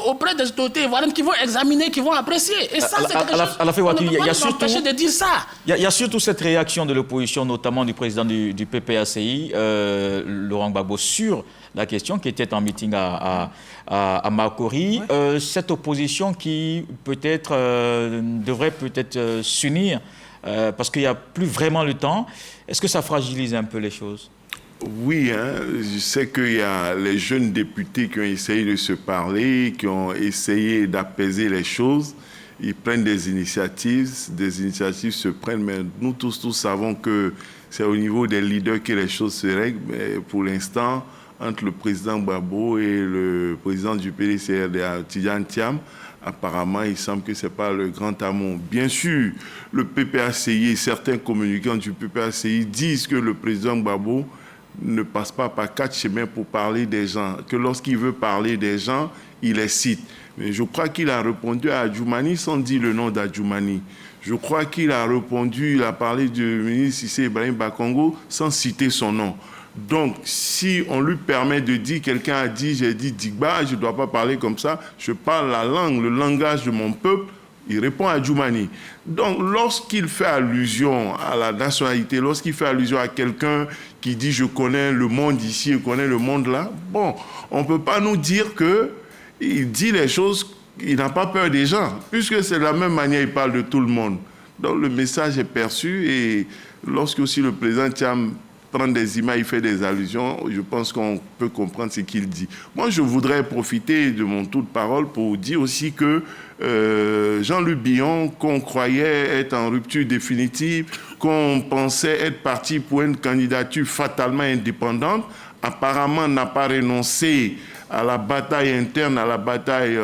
auprès des autorités ivoiriennes qui vont examiner, qui vont apprécier. Et ça, c'est quelque chose qu'on ne peut pas nous empêcher de dire ça. Il y a surtout cette réaction de l'opposition, notamment du président du PPACI, Laurent Gbagbo, sur la question qui était en meeting à Makori. Ouais. Cette opposition qui peut-être devrait peut-être s'unir parce qu'il n'y a plus vraiment le temps. Est-ce que ça fragilise un peu les choses? Oui, je sais qu'il y a les jeunes députés qui ont essayé de se parler, qui ont essayé d'apaiser les choses. Ils prennent des initiatives se prennent, mais nous tous savons que c'est au niveau des leaders que les choses se règlent. Mais pour l'instant, entre le président Gbagbo et le président du PDCRDA, Tidjane Thiam, apparemment, il semble que ce n'est pas le grand amour. Bien sûr, le PPACI et certains communicants du PPACI disent que le président Gbagbo ne passe pas par 4 chemins pour parler des gens, que lorsqu'il veut parler des gens, il les cite. Mais je crois qu'il a répondu à Adjoumani sans dire le nom d'Adjoumani. Je crois qu'il a répondu, il a parlé du ministre Cissé Ibrahim Bakongo sans citer son nom. Donc, si on lui permet de dire, quelqu'un a dit, j'ai dit Digba, je ne dois pas parler comme ça, je parle la langue, le langage de mon peuple, il répond à Adjoumani. Donc, lorsqu'il fait allusion à la nationalité, lorsqu'il fait allusion à quelqu'un qui dit « je connais le monde ici, je connais le monde là », bon, on ne peut pas nous dire qu'il dit les choses, il n'a pas peur des gens, puisque c'est de la même manière qu'il parle de tout le monde. Donc, le message est perçu et lorsque aussi le président Thiam prend des images, il fait des allusions, je pense qu'on peut comprendre ce qu'il dit. Moi, je voudrais profiter de mon tour de parole pour dire aussi que Jean-Luc Billon, qu'on croyait être en rupture définitive, qu'on pensait être parti pour une candidature fatalement indépendante, apparemment n'a pas renoncé à la bataille interne, à la bataille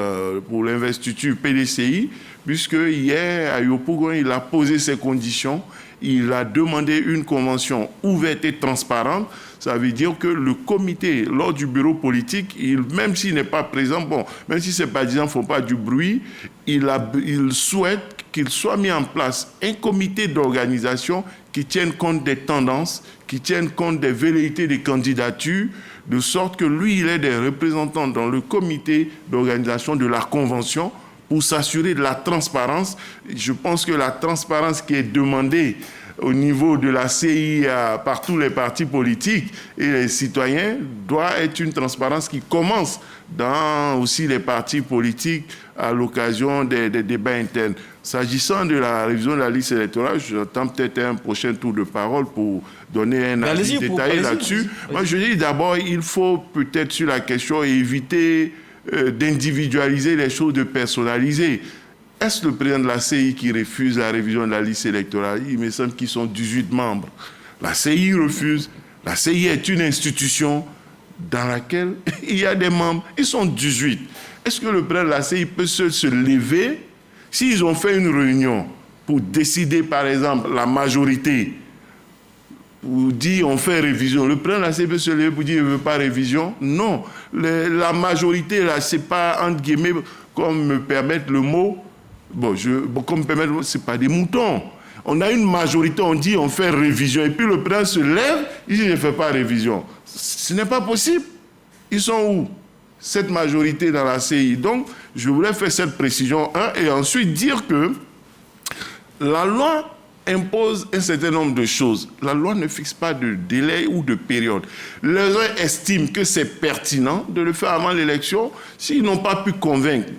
pour l'investiture PDCI, puisque hier, à Yopougon, il a posé ses conditions. Il a demandé une convention ouverte et transparente. Ça veut dire que le comité, lors du bureau politique, même s'il n'est pas présent, bon, même si ses partisans ne font pas du bruit, il souhaite qu'il soit mis en place un comité d'organisation qui tienne compte des tendances, qui tienne compte des velléités des candidatures, de sorte que lui, il ait des représentants dans le comité d'organisation de la convention pour s'assurer de la transparence. Je pense que la transparence qui est demandée au niveau de la CI par tous les partis politiques et les citoyens doit être une transparence qui commence dans aussi les partis politiques à l'occasion des débats internes. S'agissant de la révision de la liste électorale, j'attends peut-être un prochain tour de parole pour donner un avis détaillé là-dessus. Moi, je dis d'abord, il faut peut-être sur la question éviter d'individualiser les choses, de personnaliser. Est-ce le président de la CI qui refuse la révision de la liste électorale? Il me semble qu'ils sont 18 membres. La CI refuse. La CI est une institution dans laquelle il y a des membres. Ils sont 18. Est-ce que le président de la CI peut se lever s'ils ont fait une réunion pour décider, par exemple, la majorité, pour dire on fait révision. Le président de la CP se lève pour dire il ne veut pas révision. Non, la majorité, là, c'est pas, entre guillemets, comme me permettre le mot, comme me permettre le mot, c'est pas des moutons. On a une majorité, on dit on fait révision. Et puis le président se lève, il dit je ne fais pas révision. Ce n'est pas possible. Ils sont où, cette majorité dans la CI? Donc, je voulais faire cette précision, et ensuite dire que la loi impose un certain nombre de choses. La loi ne fixe pas de délai ou de période. Les uns estiment que c'est pertinent de le faire avant l'élection. S'ils n'ont pas pu convaincre,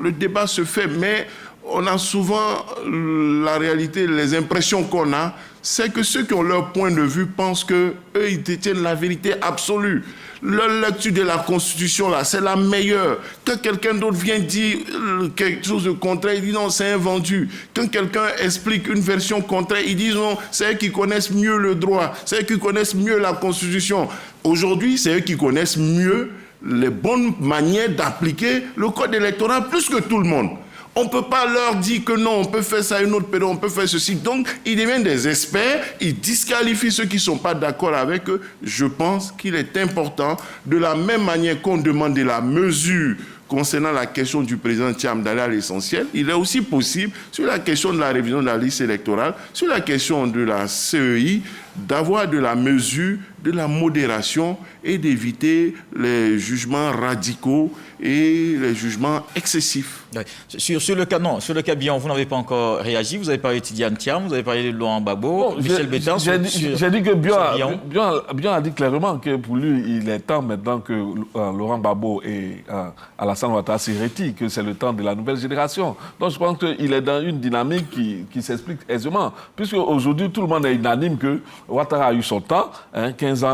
le débat se fait, mais on a souvent la réalité, les impressions qu'on a, c'est que ceux qui ont leur point de vue pensent qu'eux, ils détiennent la vérité absolue. Leur lecture de la Constitution, là, c'est la meilleure. Quand quelqu'un d'autre vient dire quelque chose de contraire, il dit non, c'est invendu. Quand quelqu'un explique une version contraire, ils disent non, c'est eux qui connaissent mieux le droit, c'est eux qui connaissent mieux la Constitution. Aujourd'hui, c'est eux qui connaissent mieux les bonnes manières d'appliquer le code électoral plus que tout le monde. On ne peut pas leur dire que non, on peut faire ça à une autre période, on peut faire ceci. Donc, ils deviennent des experts, ils disqualifient ceux qui ne sont pas d'accord avec eux. Je pense qu'il est important, de la même manière qu'on demande de la mesure concernant la question du président Thiam d'aller à l'essentiel, il est aussi possible, sur la question de la révision de la liste électorale, sur la question de la CEI, d'avoir de la mesure, de la modération et d'éviter les jugements radicaux et les jugements excessifs. Ouais. Sur le cas Bion, vous n'avez pas encore réagi. Vous avez parlé de Tidjane Thiam, vous avez parlé de Laurent Gbagbo, Michel Bétain. J'ai dit que Bion a dit clairement que pour lui, il est temps maintenant que Laurent Gbagbo et Alassane Ouattara s'y retirent, que c'est le temps de la nouvelle génération. Donc je pense qu'il est dans une dynamique qui s'explique aisément. Puisque aujourd'hui, tout le monde est unanime que Ouattara a eu son temps, 15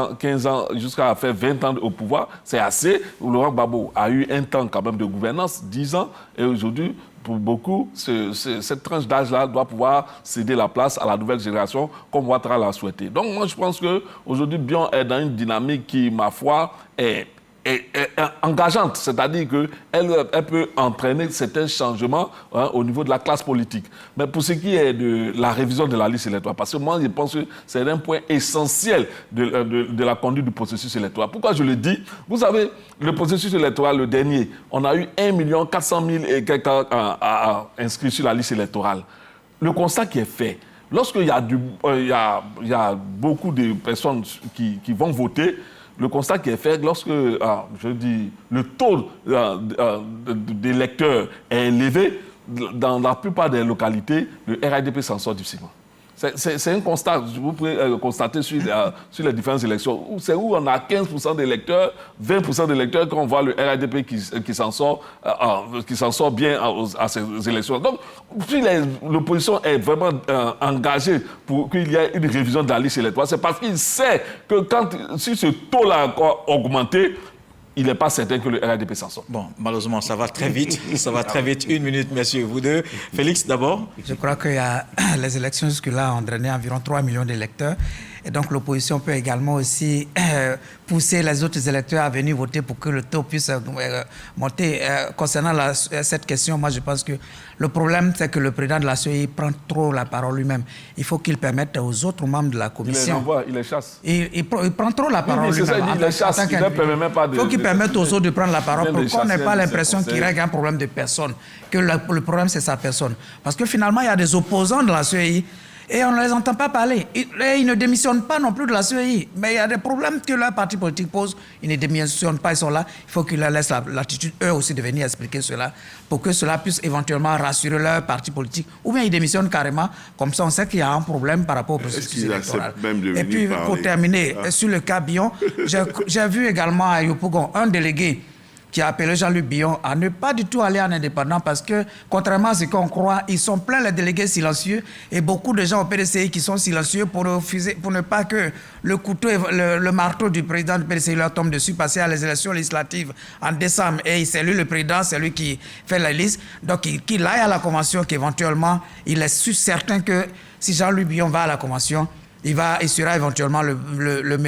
ans jusqu'à faire 20 ans au pouvoir, c'est assez. Laurent Gbagbo a eu un temps quand même de gouvernance, 10 ans, et aujourd'hui, pour beaucoup, cette tranche d'âge-là doit pouvoir céder la place à la nouvelle génération, comme Ouattara l'a souhaité. Donc moi, je pense qu'aujourd'hui, Bion est dans une dynamique qui, ma foi, est engageante, c'est-à-dire qu'elle peut entraîner certains changements au niveau de la classe politique. Mais pour ce qui est de la révision de la liste électorale, parce que moi je pense que c'est un point essentiel de la conduite du processus électoral. Pourquoi je le dis? Vous savez, le processus électoral, le dernier, on a eu 1 400 000 et quelques inscrits sur la liste électorale. Le constat qui est fait, lorsqu'il y a beaucoup de personnes qui vont voter, le constat qui est fait, lorsque le taux d'électeurs est élevé, dans la plupart des localités, le RHDP s'en sort difficilement. C'est un constat, vous pouvez constater sur les différentes élections. C'est où on a 15% d'électeurs, 20% d'électeurs, quand on voit le RHDP qui s'en sort bien à ces élections. Donc, si l'opposition est vraiment engagée pour qu'il y ait une révision de la liste électorale, c'est parce qu'il sait que si ce taux-là a augmenté, il n'est pas certain que le RHDP s'en sort. Bon, malheureusement, ça va très vite. Ça va très vite. 1 minute, messieurs, vous deux. Félix, d'abord. Je crois que les élections jusque-là ont drainé environ 3 millions d'électeurs. Et donc, l'opposition peut également aussi pousser les autres électeurs à venir voter pour que le taux puisse monter. Concernant cette question, moi, je pense que le problème, c'est que le président de la CEI prend trop la parole lui-même. Il faut qu'il permette aux autres membres de la commission. Il les chasse. Il prend trop la parole lui-même. C'est ça, il les chasse. Il ne permet même pas de... Il faut qu'il permette aux autres de prendre la parole pour qu'on n'ait pas l'impression qu'il règle un problème de personne, que le problème, c'est sa personne. Parce que finalement, il y a des opposants de la CEI et on ne les entend pas parler. Ils ne démissionnent pas non plus de la CEI. Mais il y a des problèmes que leur parti politique pose. Ils ne démissionnent pas, ils sont là. Il faut qu'ils leur laissent l'attitude, eux aussi, de venir expliquer cela pour que cela puisse éventuellement rassurer leur parti politique. Ou bien ils démissionnent carrément. Comme ça, on sait qu'il y a un problème par rapport au processus électoral. Et puis, pour terminer, sur le cas Bion, j'ai vu également à Yopougon un délégué qui a appelé Jean-Luc Bion à ne pas du tout aller en indépendant parce que, contrairement à ce qu'on croit, ils sont pleins les délégués silencieux et beaucoup de gens au PDCI qui sont silencieux pour ne pas que le couteau, le marteau du président du PDCI leur tombe dessus, passer à les élections législatives en décembre. Et c'est lui le président, c'est lui qui fait la liste. Donc, qu'il aille à la convention, qu'éventuellement, il est certain que si Jean-Luc Bion va à la convention, il sera éventuellement le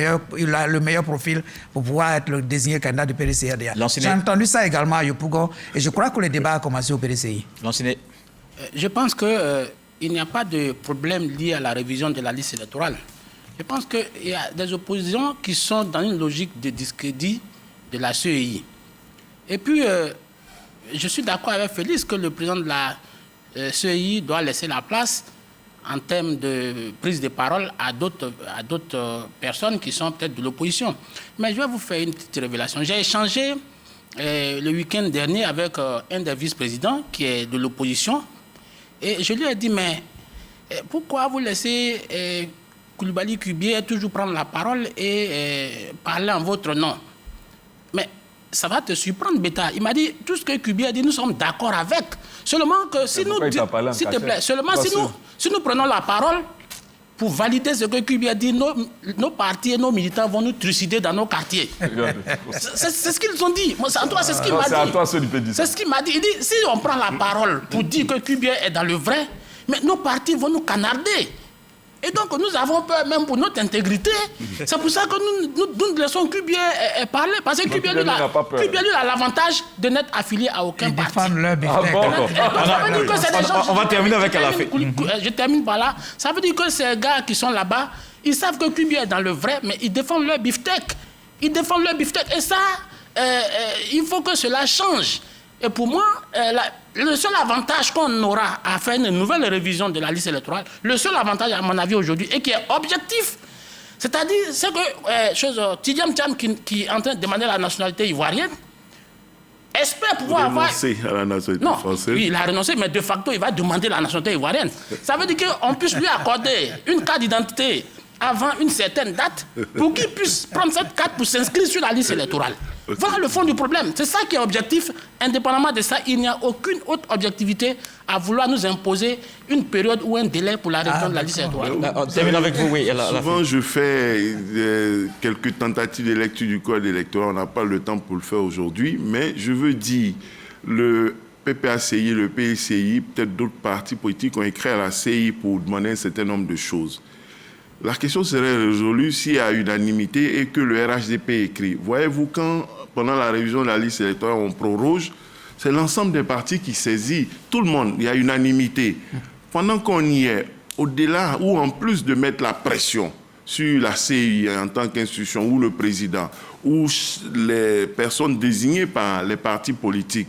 meilleur profil pour pouvoir être le désigné candidat du PDCI-RDA. J'ai entendu ça également à Yopougon et je crois que le débat a commencé au PDCI. Lanciné. Je pense qu'il il n'y a pas de problème lié à la révision de la liste électorale. Je pense qu'il y a des oppositions qui sont dans une logique de discrédit de la CEI. Et puis, je suis d'accord avec Félix que le président de la CEI doit laisser la place en termes de prise de parole à d'autres personnes qui sont peut-être de l'opposition. Mais je vais vous faire une petite révélation. J'ai échangé le week-end dernier avec un des vice-présidents qui est de l'opposition et je lui ai dit, mais pourquoi vous laissez Coulibaly Kubier toujours prendre la parole et parler en votre nom? Mais ça va te surprendre, Beta. Il m'a dit, tout ce que Kubier a dit, nous sommes d'accord avec. Seulement que si nous... S'il te plaît, seulement si nous prenons la parole pour valider ce que Kubier a dit, nos partis et nos militants vont nous trucider dans nos quartiers. C'est ce qu'ils ont dit. Moi, en tout cas, c'est ce qu'il m'a dit. C'est à toi, celui qui dit ça. C'est ce qu'il m'a dit. Il dit, si on prend la parole pour dire que Kubier est dans le vrai, mais nos partis vont nous canarder. Et donc, nous avons peur même pour notre intégrité. C'est pour ça que nous laissons Kubier parler. Parce que Kubier, lui, a l'avantage de n'être affilié à aucun parti. On va terminer avec Alafé. Je termine par là. Ça veut dire que ces gars qui sont là-bas, ils savent que Kubier est dans le vrai, mais ils défendent leur beefsteak. Ils défendent leur beefsteak. Et ça, il faut que cela change. Et pour moi, le seul avantage qu'on aura à faire une nouvelle révision de la liste électorale, le seul avantage, à mon avis, aujourd'hui, et qui est objectif, c'est-à-dire, c'est que Tidjane Thiam, qui est en train de demander la nationalité ivoirienne, espère pouvoir avoir... Renoncer à la nationalité française. Oui, il a renoncé, mais de facto, il va demander la nationalité ivoirienne. Ça veut dire qu'on puisse lui accorder une carte d'identité avant une certaine date pour qu'il puisse prendre cette carte pour s'inscrire sur la liste électorale. Voilà le fond du problème. C'est ça qui est objectif. Indépendamment de ça, il n'y a aucune autre objectivité à vouloir nous imposer une période ou un délai pour la révision de la liste électorale. On termine avec vous, oui. Souvent, je fais quelques tentatives de lecture du code électoral. On n'a pas le temps pour le faire aujourd'hui, mais je veux dire, le PPACI, le PICI, peut-être d'autres partis politiques ont écrit à la CI pour demander un certain nombre de choses. La question serait résolue s'il y a unanimité et que le RHDP écrit. Voyez-vous, quand, pendant la révision de la liste électorale, on proroge, c'est l'ensemble des partis qui saisit. Tout le monde, il y a unanimité. Pendant qu'on y est, au-delà ou en plus de mettre la pression sur la CI en tant qu'institution, ou le président, ou les personnes désignées par les partis politiques,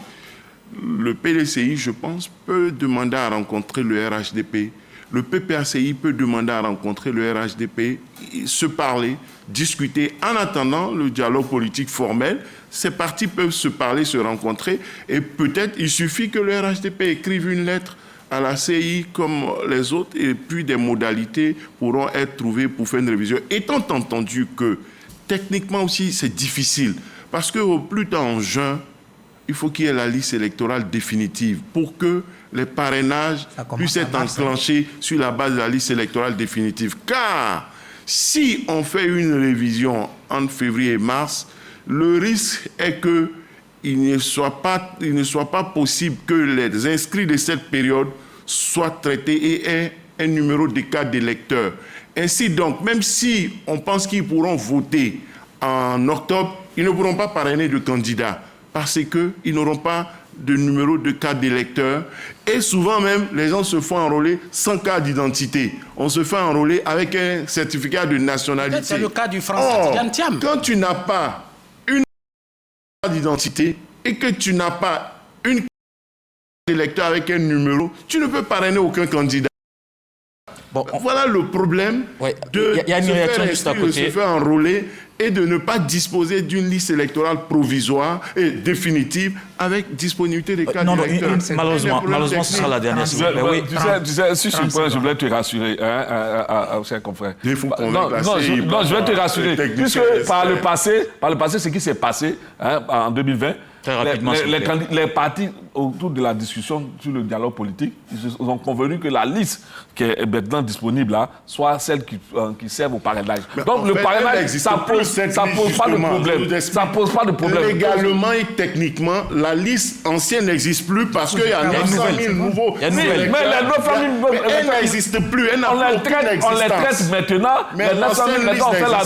le PDCI, je pense, peut demander à rencontrer le RHDP. Le PPACI peut demander à rencontrer le RHDP, se parler, discuter. En attendant le dialogue politique formel, ces partis peuvent se parler, se rencontrer, et peut-être il suffit que le RHDP écrive une lettre à la CI comme les autres, et puis des modalités pourront être trouvées pour faire une révision. Étant entendu que techniquement aussi c'est difficile, parce qu'au plus tard en juin, il faut qu'il y ait la liste électorale définitive pour que les parrainages puissent être enclenchés sur la base de la liste électorale définitive. Car si on fait une révision entre février et mars, le risque est qu'il ne soit pas possible que les inscrits de cette période soient traités et aient un numéro de carte d'électeur. Ainsi donc, même si on pense qu'ils pourront voter en octobre, ils ne pourront pas parrainer de candidats parce qu'ils n'auront pas de numéro de carte d'électeur. Et souvent même, les gens se font enrôler sans carte d'identité. On se fait enrôler avec un certificat de nationalité. C'est le cas du français Tidjane Thiam. Quand tu n'as pas une carte d'identité et que tu n'as pas une carte d'électeur avec un numéro, tu ne peux parrainer aucun candidat. Bon, voilà le problème de se faire enrôler et de ne pas disposer d'une liste électorale provisoire et définitive avec disponibilité des cartes d'électeurs. Malheureusement, ce sera la dernière. Tu sais, sur ce point, je voulais te rassurer, cher confrère. Il faut je vais te rassurer. Puisque par le passé, ce qui s'est passé en 2020, très rapidement, les partis autour de la discussion sur le dialogue politique, ils ont convenu que la liste qui est maintenant disponible là soit celle qui serve au parrainage. Donc le parrainage, ça pose pas de problème. Ça pose pas de problème. Légalement et techniquement, la liste ancienne n'existe plus parce qu'il y a 900 000 nouveaux. Mais les 900 000, elle n'existe plus. Elle n'a on les traite maintenant. Mais les 900 000, maintenant on fait la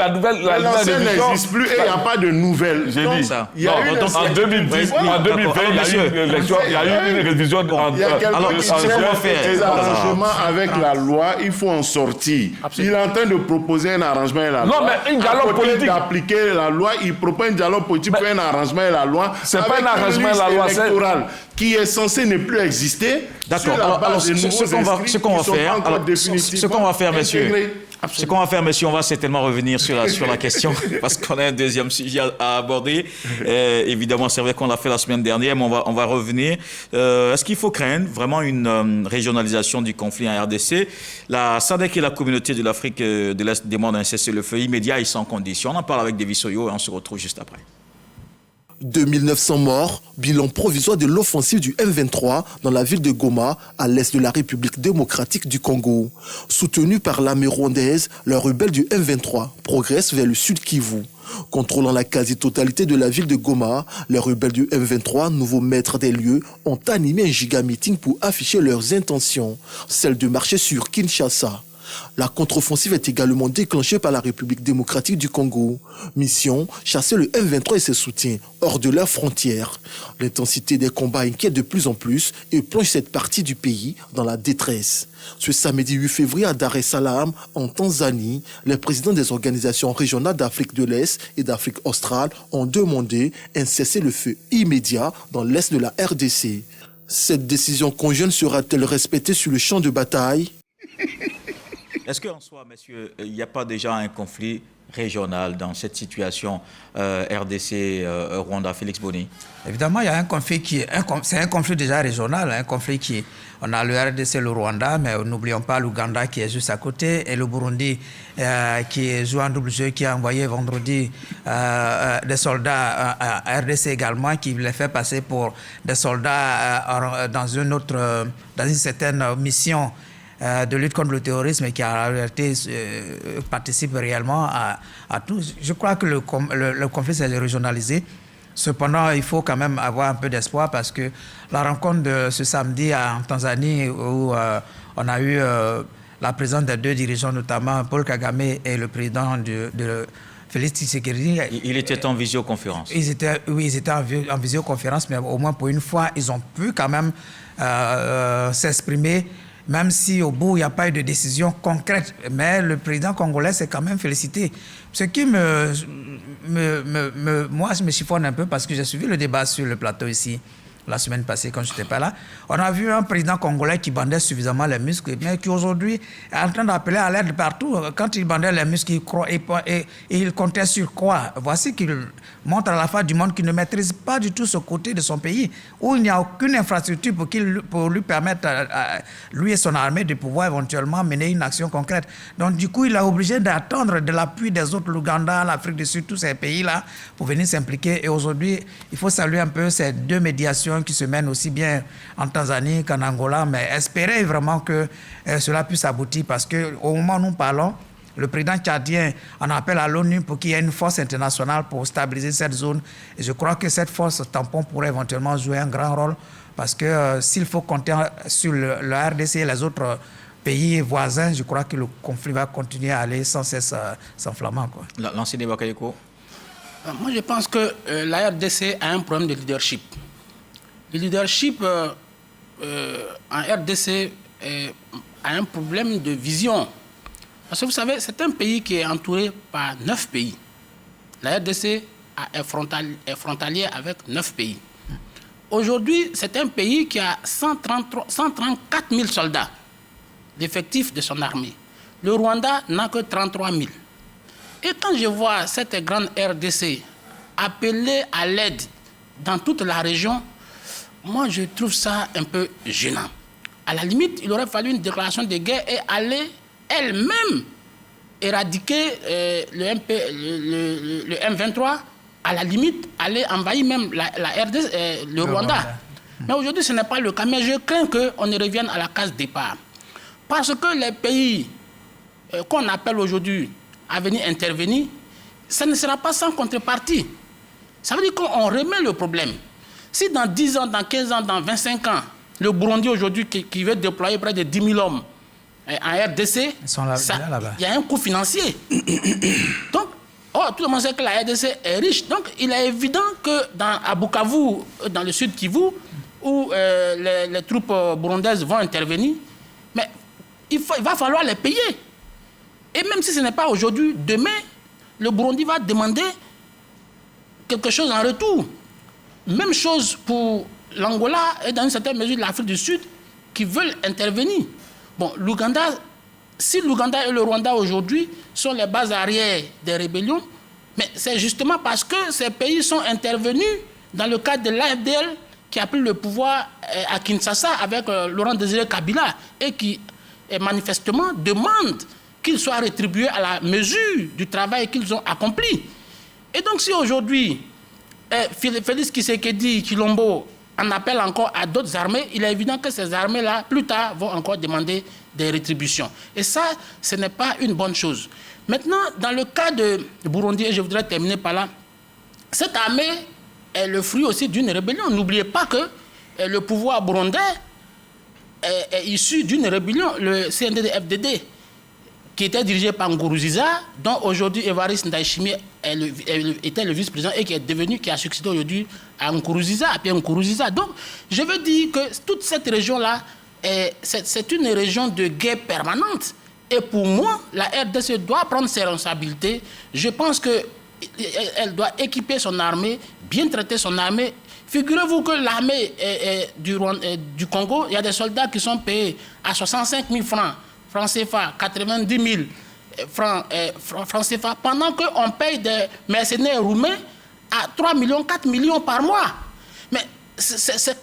nouvelle. L'ancienne n'existe plus et il n'y a pas de nouvelle. J'ai dit ça. En 2010, il y a eu il y a eu une révision Il y a Alors, quelqu'un ce qu'on va faire. des arrangements avec la loi, il faut en sortir. Il est en train de proposer un arrangement et la loi. Non, mais un dialogue politique. D'appliquer la loi, il propose un dialogue politique pour un arrangement et la loi. C'est pas un arrangement et la loi, c'est électorale qui est censé ne plus exister. D'accord. Alors, ce qu'on va faire, messieurs, on va certainement revenir sur la question parce qu'on a un deuxième sujet à aborder. Évidemment, c'est vrai qu'on l'a fait la semaine dernière, mais on va revenir. Est-ce qu'il faut craindre vraiment une régionalisation du conflit en RDC? La SADC et la communauté de l'Afrique de l'Est demandent un cessez-le-feu immédiat et sans condition. On en parle avec David Soyo et on se retrouve juste après. 2900 morts, bilan provisoire de l'offensive du M23 dans la ville de Goma, à l'est de la République démocratique du Congo. Soutenus par l'armée rwandaise, les rebelles du M23 progressent vers le sud Kivu. Contrôlant la quasi-totalité de la ville de Goma, les rebelles du M23, nouveaux maîtres des lieux, ont animé un giga-meeting pour afficher leurs intentions, celle de marcher sur Kinshasa. La contre-offensive est également déclenchée par la République démocratique du Congo. Mission, chasser le M23 et ses soutiens hors de leurs frontières. L'intensité des combats inquiète de plus en plus et plonge cette partie du pays dans la détresse. Ce samedi 8 février à Dar es Salaam, en Tanzanie, les présidents des organisations régionales d'Afrique de l'Est et d'Afrique australe ont demandé un cessez-le-feu immédiat dans l'est de la RDC. Cette décision conjointe sera-t-elle respectée sur le champ de bataille ? Est-ce qu'en soi, messieurs, il n'y a pas déjà un conflit régional dans cette situation RDC-Rwanda, Félix Boni? Évidemment, il y a un conflit c'est un conflit déjà régional, un conflit on a le RDC, le Rwanda, mais n'oublions pas l'Ouganda qui est juste à côté et le Burundi qui joue un double jeu, qui a envoyé vendredi des soldats à RDC également, qui les fait passer pour des soldats dans une certaine mission de lutte contre le terrorisme et qui en réalité participe réellement à tout. Je crois que le conflit s'est régionalisé. Cependant, il faut quand même avoir un peu d'espoir parce que la rencontre de ce samedi en Tanzanie où on a eu la présence des deux dirigeants, notamment Paul Kagame et le président de Félix Tshisekedi. Il était en visioconférence. Ils étaient en visioconférence, mais au moins pour une fois, ils ont pu quand même s'exprimer, même si au bout, il n'y a pas eu de décision concrète. Mais le président congolais s'est quand même félicité. Ce qui moi, je me chiffonne un peu parce que j'ai suivi le débat sur le plateau ici la semaine passée quand je n'étais pas là. On a vu un président congolais qui bandait suffisamment les muscles, mais qui aujourd'hui est en train d'appeler à l'aide partout. Quand il bandait les muscles, il comptait sur quoi? Voici qu'il montre à la face du monde qu'il ne maîtrise pas du tout ce côté de son pays, où il n'y a aucune infrastructure pour lui permettre, lui et son armée, de pouvoir éventuellement mener une action concrète. Donc du coup, il est obligé d'attendre de l'appui des autres, l'Ouganda, l'Afrique du Sud, tous ces pays-là, pour venir s'impliquer. Et aujourd'hui, il faut saluer un peu ces deux médiations qui se mènent aussi bien en Tanzanie qu'en Angola, mais espérer vraiment que cela puisse aboutir parce qu'au moment où nous parlons, le président tchadien en appelle à l'ONU pour qu'il y ait une force internationale pour stabiliser cette zone. Et je crois que cette force tampon pourrait éventuellement jouer un grand rôle parce que s'il faut compter sur le RDC et les autres pays voisins, je crois que le conflit va continuer à aller sans cesse s'enflammant. L'ancien débat Kayeko. Moi, je pense que la RDC a un problème de leadership. Le leadership en RDC a un problème de vision. Parce que vous savez, c'est un pays qui est entouré par 9 pays. La RDC est frontalier avec 9 pays. Aujourd'hui, c'est un pays qui a 134 000 soldats, l'effectif de son armée. Le Rwanda n'a que 33 000. Et quand je vois cette grande RDC appeler à l'aide dans toute la région, moi, je trouve ça un peu gênant. À la limite, il aurait fallu une déclaration de guerre et aller elle-même éradiquer le M23, à la limite, aller envahir même la RDC, le Rwanda. Mais aujourd'hui, ce n'est pas le cas. Mais je crains qu'on ne revienne à la case départ. Parce que les pays qu'on appelle aujourd'hui à venir intervenir, ça ne sera pas sans contrepartie. Ça veut dire qu'on remet le problème. Si dans 10 ans, dans 15 ans, dans 25 ans, le Burundi aujourd'hui qui veut déployer près de 10 000 hommes en RDC, il y a un coût financier. Donc, tout le monde sait que la RDC est riche. Donc, il est évident que à Bukavu, dans le sud Kivu, où les troupes burundaises vont intervenir, mais il va falloir les payer. Et même si ce n'est pas aujourd'hui, demain, le Burundi va demander quelque chose en retour. Même chose pour l'Angola et dans une certaine mesure l'Afrique du Sud qui veulent intervenir. Bon, l'Ouganda, si l'Ouganda et le Rwanda aujourd'hui sont les bases arrières des rébellions, mais c'est justement parce que ces pays sont intervenus dans le cadre de l'AFDL qui a pris le pouvoir à Kinshasa avec Laurent Désiré Kabila et qui manifestement demande qu'ils soient rétribués à la mesure du travail qu'ils ont accompli. Et donc si aujourd'hui, Félix Tshisekedi Tshilombo en appelle encore à d'autres armées, il est évident que ces armées-là, plus tard, vont encore demander des rétributions. Et ça, ce n'est pas une bonne chose. Maintenant, dans le cas de Burundi, et je voudrais terminer par là, cette armée est le fruit aussi d'une rébellion. N'oubliez pas que le pouvoir burundais est issu d'une rébellion, le CNDD-FDD, qui était dirigé par Nkurunziza, dont aujourd'hui Evariste Ndayishimiye était le vice-président et qui a succédé aujourd'hui à Nkurunziza, à Pierre Nkurunziza. Donc, je veux dire que toute cette région-là, c'est une région de guerre permanente. Et pour moi, la RDC doit prendre ses responsabilités. Je pense qu'elle doit équiper son armée, bien traiter son armée. Figurez-vous que l'armée du Congo, il y a des soldats qui sont payés à 65 000 francs CFA, 90 000 francs CFA, pendant qu'on paye des mercenaires roumains à 3 millions, 4 millions par mois. Mais c'est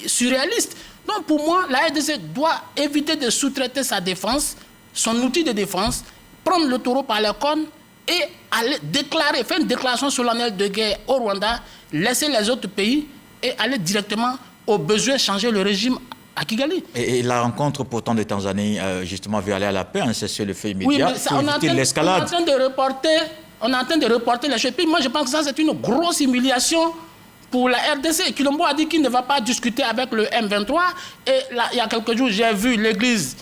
surréaliste. Donc pour moi, la RDC doit éviter de sous-traiter sa défense, son outil de défense, prendre le taureau par les cornes et aller faire une déclaration solennelle de guerre au Rwanda, laisser les autres pays et aller directement aux besoins changer le régime à Kigali. Et la rencontre pourtant de Tanzanie, justement, veut aller à la paix, hein, c'est le fait immédiat, oui, mais ça, pour éviter l'escalade. On est en train de reporter les choses. Puis moi, je pense que ça, c'est une grosse humiliation pour la RDC. Tshilombo a dit qu'il ne va pas discuter avec le M23. Et là, il y a quelques jours, j'ai vu l'église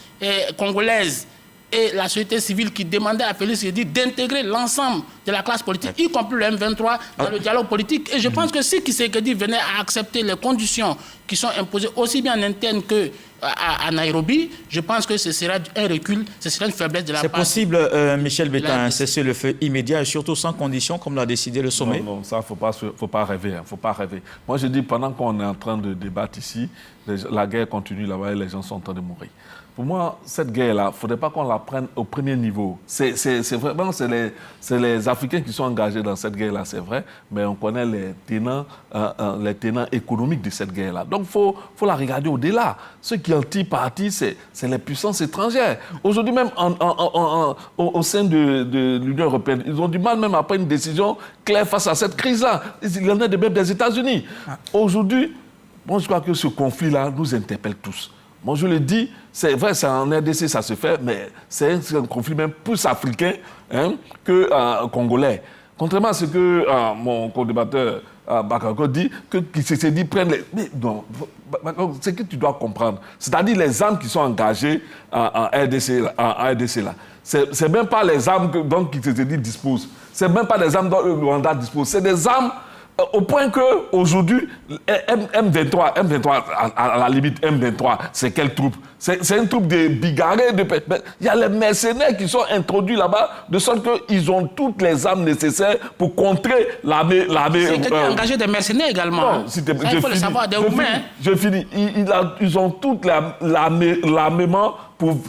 congolaise et la société civile qui demandait à Félix Tshisekedi d'intégrer l'ensemble de la classe politique, y compris le M23, dans le dialogue politique. Et je pense que si Tshisekedi venait à accepter les conditions qui sont imposées aussi bien en interne qu'à Nairobi, je pense que ce serait un recul, ce serait une faiblesse de la part. C'est possible, Michel Bétain, un cessez-le-feu immédiat et surtout sans condition, comme l'a décidé le sommet? Non, ça, faut pas rêver. Hein, faut pas rêver. Moi, je dis, pendant qu'on est en train de débattre ici, la guerre continue là-bas et les gens sont en train de mourir. Pour moi, cette guerre-là, il ne faudrait pas qu'on la prenne au premier niveau. C'est les Africains qui sont engagés dans cette guerre-là, c'est vrai, mais on connaît les tenants économiques de cette guerre-là. Donc, il faut la regarder au-delà. Ceux qui en tirent parti, c'est les puissances étrangères. Aujourd'hui, même au sein de l'Union européenne, ils ont du mal même à prendre une décision claire face à cette crise-là. Il y en a de même des États-Unis. Aujourd'hui, moi, je crois que ce conflit-là nous interpelle tous. Moi, je le dis, c'est vrai, c'est en RDC, ça se fait, mais c'est un conflit même plus africain que congolais. Contrairement à ce que mon co-débatteur Bakako dit, que Tshisekedi prenne les... Mais non, c'est que tu dois comprendre. C'est-à-dire les armes qui sont engagées en RDC là. C'est même pas les armes dont Tshisekedi dispose. C'est même pas les armes dont le Rwanda dispose. C'est des armes au point qu'aujourd'hui, M23, à la limite, M23, c'est quelle troupe? C'est une troupe de bigarrés. Il y a les mercenaires qui sont introduits là-bas, de sorte qu'ils ont toutes les armes nécessaires pour contrer l'armée. C'est engagé des mercenaires également. Non, il faut le savoir, des Roumains. Je finis. Ils ont tout l'armement pour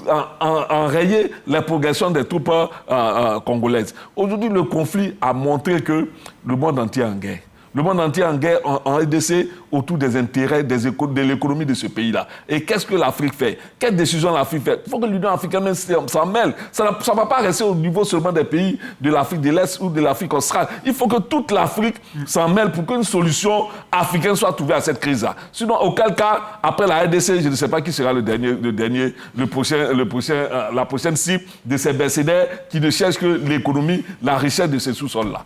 enrayer la progression des troupes congolaises. Aujourd'hui, le conflit a montré que le monde entier est en guerre. Le monde entier en guerre en RDC autour des intérêts de l'économie de ce pays-là. Et qu'est-ce que l'Afrique fait? Quelle décision l'Afrique fait? Il faut que l'Union africaine s'en mêle. Ça ne va pas rester au niveau seulement des pays de l'Afrique de l'Est ou de l'Afrique australe. Il faut que toute l'Afrique s'en mêle pour qu'une solution africaine soit trouvée à cette crise-là. Sinon, auquel cas, après la RDC, je ne sais pas qui sera la prochaine cible de ces mercenaires qui ne cherchent que l'économie, la richesse de ces sous-sols-là.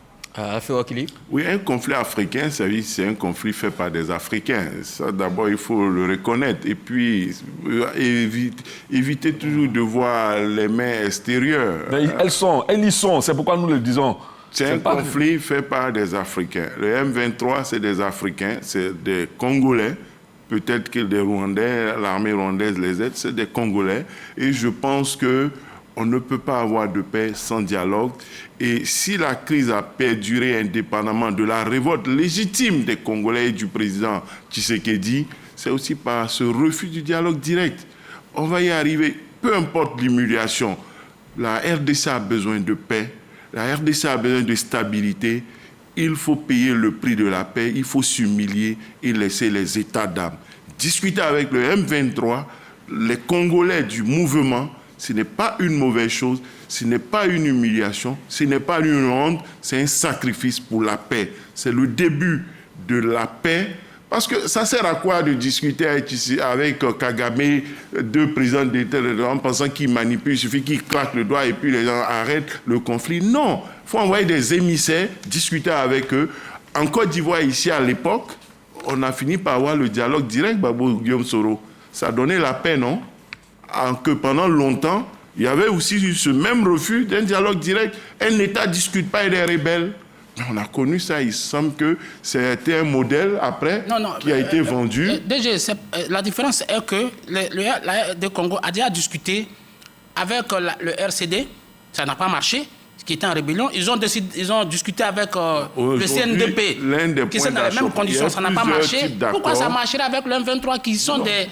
Oui, un conflit africain, c'est un conflit fait par des Africains. Ça, d'abord, il faut le reconnaître. Et puis, éviter toujours de voir les mains extérieures. Mais elles y sont. C'est pourquoi nous le disons. C'est un conflit fait par des Africains. Le M23, c'est des Africains, c'est des Congolais peut-être que les Rwandais, l'armée rwandaise les aide, c'est des Congolais. Et je pense qu'on ne peut pas avoir de paix sans dialogue. Et si la crise a perduré indépendamment de la révolte légitime des Congolais et du président Tshisekedi, c'est aussi par ce refus du dialogue direct. On va y arriver, peu importe l'humiliation. La RDC a besoin de paix, la RDC a besoin de stabilité. Il faut payer le prix de la paix, il faut s'humilier et laisser les états d'âme. Discuter avec le M23, les Congolais du mouvement, ce n'est pas une mauvaise chose, ce n'est pas une humiliation, ce n'est pas une honte, c'est un sacrifice pour la paix. C'est le début de la paix. Parce que ça sert à quoi de discuter avec Kagame, deux présidents d'État, en pensant qu'ils manipulent, il suffit qu'ils claquent le doigt et puis les gens arrêtent le conflit. Non, il faut envoyer des émissaires, discuter avec eux. En Côte d'Ivoire, ici à l'époque, on a fini par avoir le dialogue direct, Gbagbo Guillaume Soro. Ça a donné la paix, non? Que pendant longtemps, il y avait aussi ce même refus d'un dialogue direct. Un État ne discute pas avec les rebelles. On a connu ça, il semble que c'était un modèle après qui a été vendu. DG, la différence est que la RD Congo a déjà discuté avec le RCD, ça n'a pas marché, qui était en rébellion. Ils ont discuté avec le CNDP, qui sont dans les mêmes conditions, ça n'a pas marché. Pourquoi ça marcherait avec le M23 qui sont des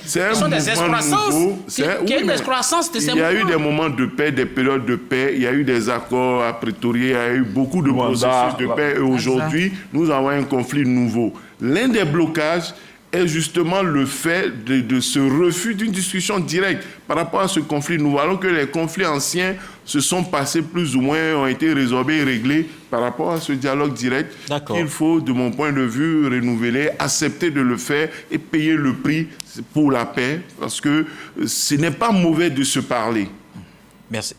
excroissances Il y a eu des moments de paix, des périodes de paix, il y a eu des accords à Pretoria, il y a eu beaucoup de processus de paix. Et aujourd'hui, nous avons un conflit nouveau. L'un des blocages est justement le fait de ce refus d'une discussion directe par rapport à ce conflit nouveau, alors que les conflits anciens se sont passés plus ou moins, ont été résorbés et réglés par rapport à ce dialogue direct. Il faut, de mon point de vue, renouveler, accepter de le faire et payer le prix pour la paix, parce que ce n'est pas mauvais de se parler. Merci.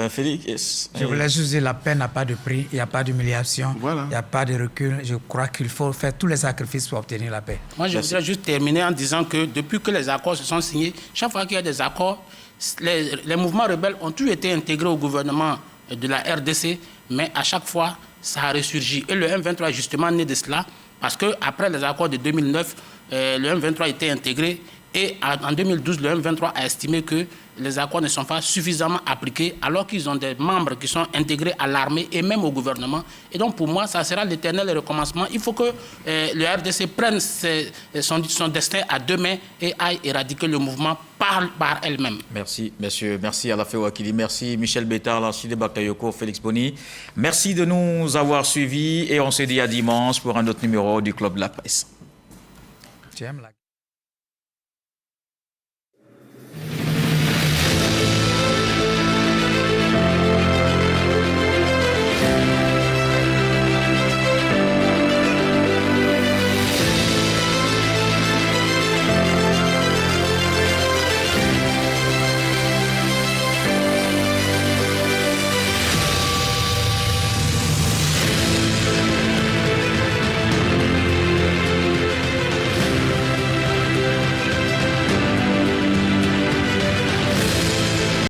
Félix, je voulais juste dire, la paix n'a pas de prix, il n'y a pas d'humiliation, voilà. Il n'y a pas de recul. Je crois qu'il faut faire tous les sacrifices pour obtenir la paix. Moi, je voudrais juste terminer en disant que depuis que les accords se sont signés, chaque fois qu'il y a des accords, les mouvements rebelles ont tous été intégrés au gouvernement de la RDC, mais à chaque fois, ça a ressurgi. Et le M23 est justement né de cela, parce qu'après les accords de 2009, le M23 a été intégré. Et en 2012, le M23 a estimé que les accords ne sont pas suffisamment appliqués, alors qu'ils ont des membres qui sont intégrés à l'armée et même au gouvernement. Et donc, pour moi, ça sera l'éternel recommencement. Il faut que le RDC prenne son destin à deux mains et aille éradiquer le mouvement par elle-même. Merci, messieurs. Merci Alafé Ouakili. Merci Michel Bétard, Lanside Bakayoko, Félix Boni. Merci de nous avoir suivis et on se dit à dimanche pour un autre numéro du Club de la Presse.